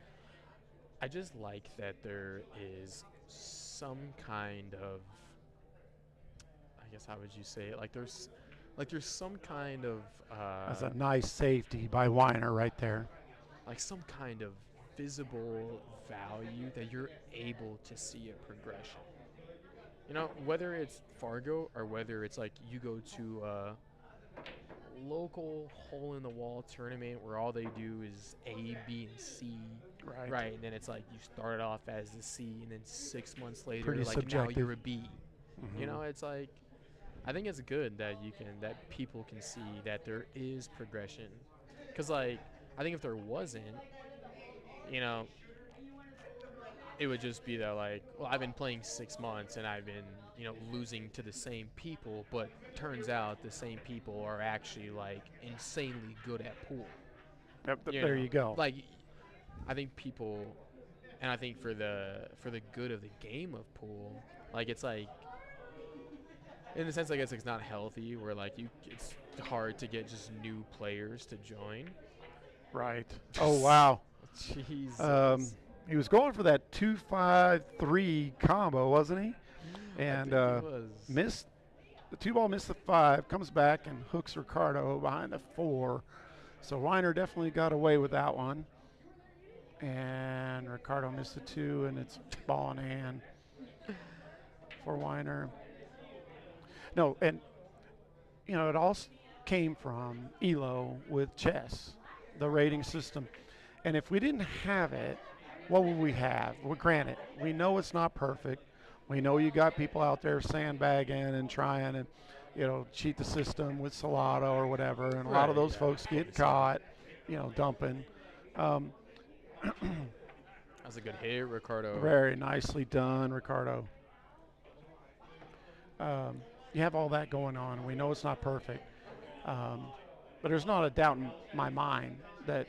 I just like that there is some kind of, I guess, how would you say it? There's some kind of That's a nice safety by Weiner right there. like some kind of visible value that you're able to see a progression. Whether it's Fargo or whether it's like you go to a local hole-in-the-wall tournament where all they do is A, B, and C. Right. And then it's like you started off as the C, and then 6 months later, Pretty now subjective. you're a B. It's like, I think it's good that people can see that there is progression. Because, I think if there wasn't, it would just be that, well, I've been playing 6 months and I've been, losing to the same people, but turns out the same people are actually, insanely good at pool. Yep, there you go. I think people, and I think for the good of the game of pool, it's in a sense, I guess it's not healthy where it's hard to get just new players to join. Right. Oh, wow. Jesus. He was going for that 2-5-3 combo, wasn't he? And I think he was. missed the 2-ball, missed the 5, comes back and hooks Ricardo behind the 4. So Weiner definitely got away with that one. And Ricardo missed the 2, and it's ball in hand for Weiner. No, and it all came from ELO with chess, the rating system. And if we didn't have it, what would we have? Well, granted, we know it's not perfect. We know you got people out there sandbagging and trying to, cheat the system with Salado or whatever, and a lot of those folks get caught, dumping. That's a good hit, Ricardo. Very nicely done, Ricardo. You have all that going on. We know it's not perfect. But there's not a doubt in my mind that,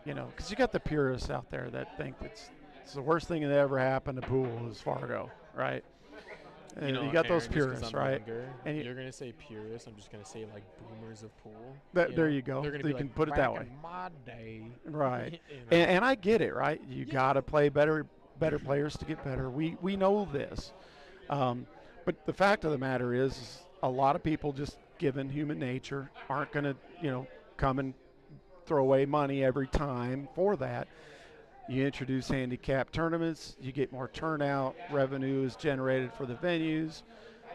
because you got the purists out there that think it's the worst thing that ever happened to pool is Fargo, right? And you got those purists, right? Younger, and you're going to say purists. I'm just going to say boomers of pool. There you go. They're going to you be can put it that way. In my day. Right. And I get it, right? You got to play better players to get better. We know this. But the fact of the matter is a lot of people, just given human nature, aren't going to, come and throw away money every time for that. You introduce handicap tournaments, you get more turnout, revenue is generated for the venues.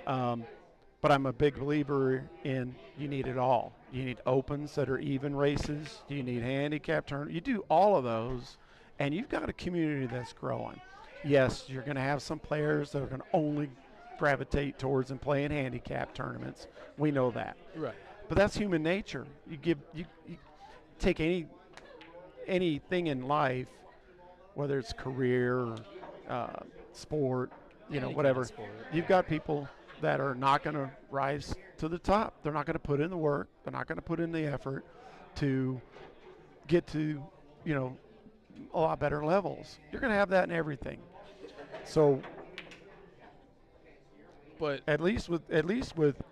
But I'm a big believer in you need it all. You need opens that are even races. You need handicap tournaments. You do all of those, and you've got a community that's growing. Yes, you're going to have some players that are going to only gravitate towards and play in handicap tournaments. We know that. Right. But that's human nature. You take anything in life, whether it's career, sport, whatever. You've got people that are not going to rise to the top. They're not going to put in the work. They're not going to put in the effort to get to, a lot better levels. You're going to have that in everything. So, but at least with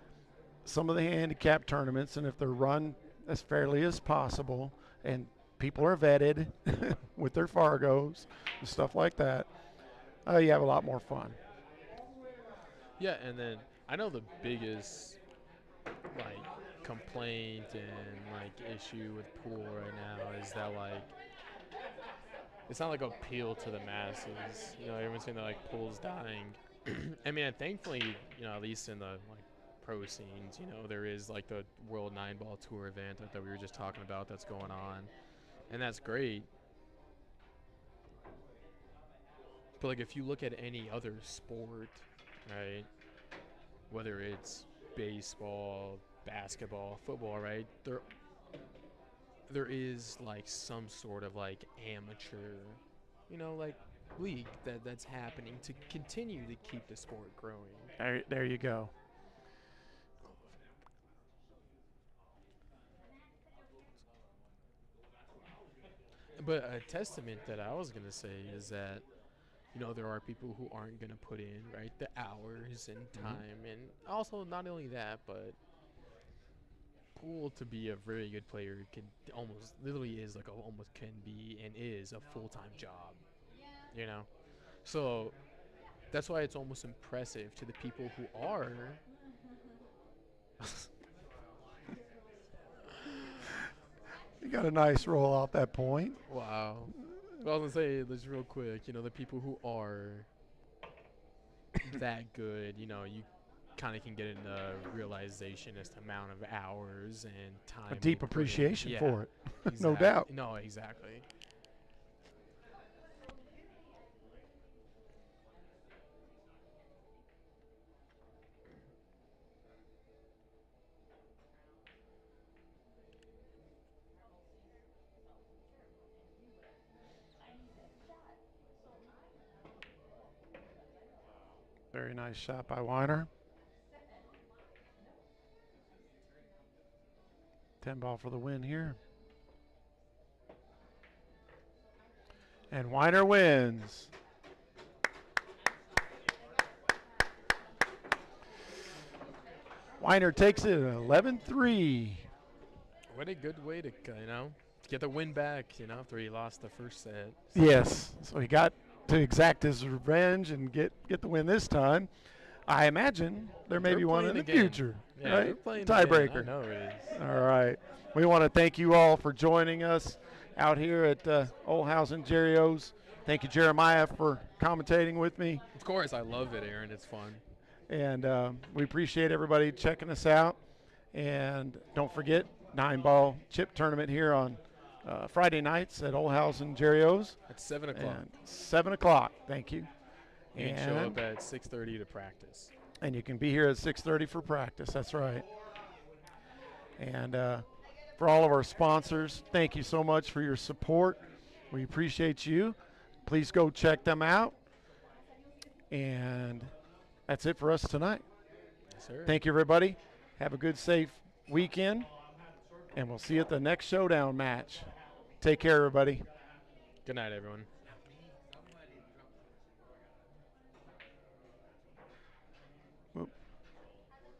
some of the handicap tournaments, and if they're run as fairly as possible, and people are vetted with their Fargos and stuff like that, you have a lot more fun. Yeah, and then I know the biggest complaint and issue with pool right now is that it's not appeal to the masses. Everyone's saying that pool's dying. I mean, thankfully, at least in the pro scenes, there is the World 9-Ball Tour event that we were just talking about that's going on, and that's great. But if you look at any other sport, right, whether it's baseball, basketball, football, right? There is like some sort of like amateur, like league that's happening to continue to keep the sport growing. There you go. But a testament that I was gonna say is that there are people who aren't gonna put in right the hours and time, and also not only that, but pool to be a very good player can almost literally is like almost can be and is a full-time job. So that's why it's almost impressive to the people who are. You got a nice roll off that point. Wow. Well, I was gonna say this real quick. The people who are that good, you kind of can get in a realization as to amount of hours and time. A deep they put in. appreciation Yeah, for it. No exactly. doubt. No, exactly. Very nice shot by Weiner. 10 ball for the win here. And Weiner wins. Weiner takes it 11-3. What a good way to, get the win back, after he lost the first set. Yes, so he got to exact his revenge and get the win this time. I imagine there may They're be one in playing the again. future. Yeah, right? they're playing Tiebreaker. again. I know it is. All right. We want to thank you all for joining us out here at Old House and Jerry's. Thank you, Jeremiah, for commentating with me. Of course, I love it, Aaron. It's fun. And we appreciate everybody checking us out. And don't forget, 9-ball chip tournament here on Friday nights at Old House and Jerry's. At 7 o'clock. And 7 o'clock. Thank you. You can show up at 6:30 to practice. And you can be here at 6:30 for practice. That's right. And for all of our sponsors, thank you so much for your support. We appreciate you. Please go check them out. And that's it for us tonight. Yes, sir. Thank you, everybody. Have a good, safe weekend. And we'll see you at the next Showdown match. Take care, everybody. Good night, everyone.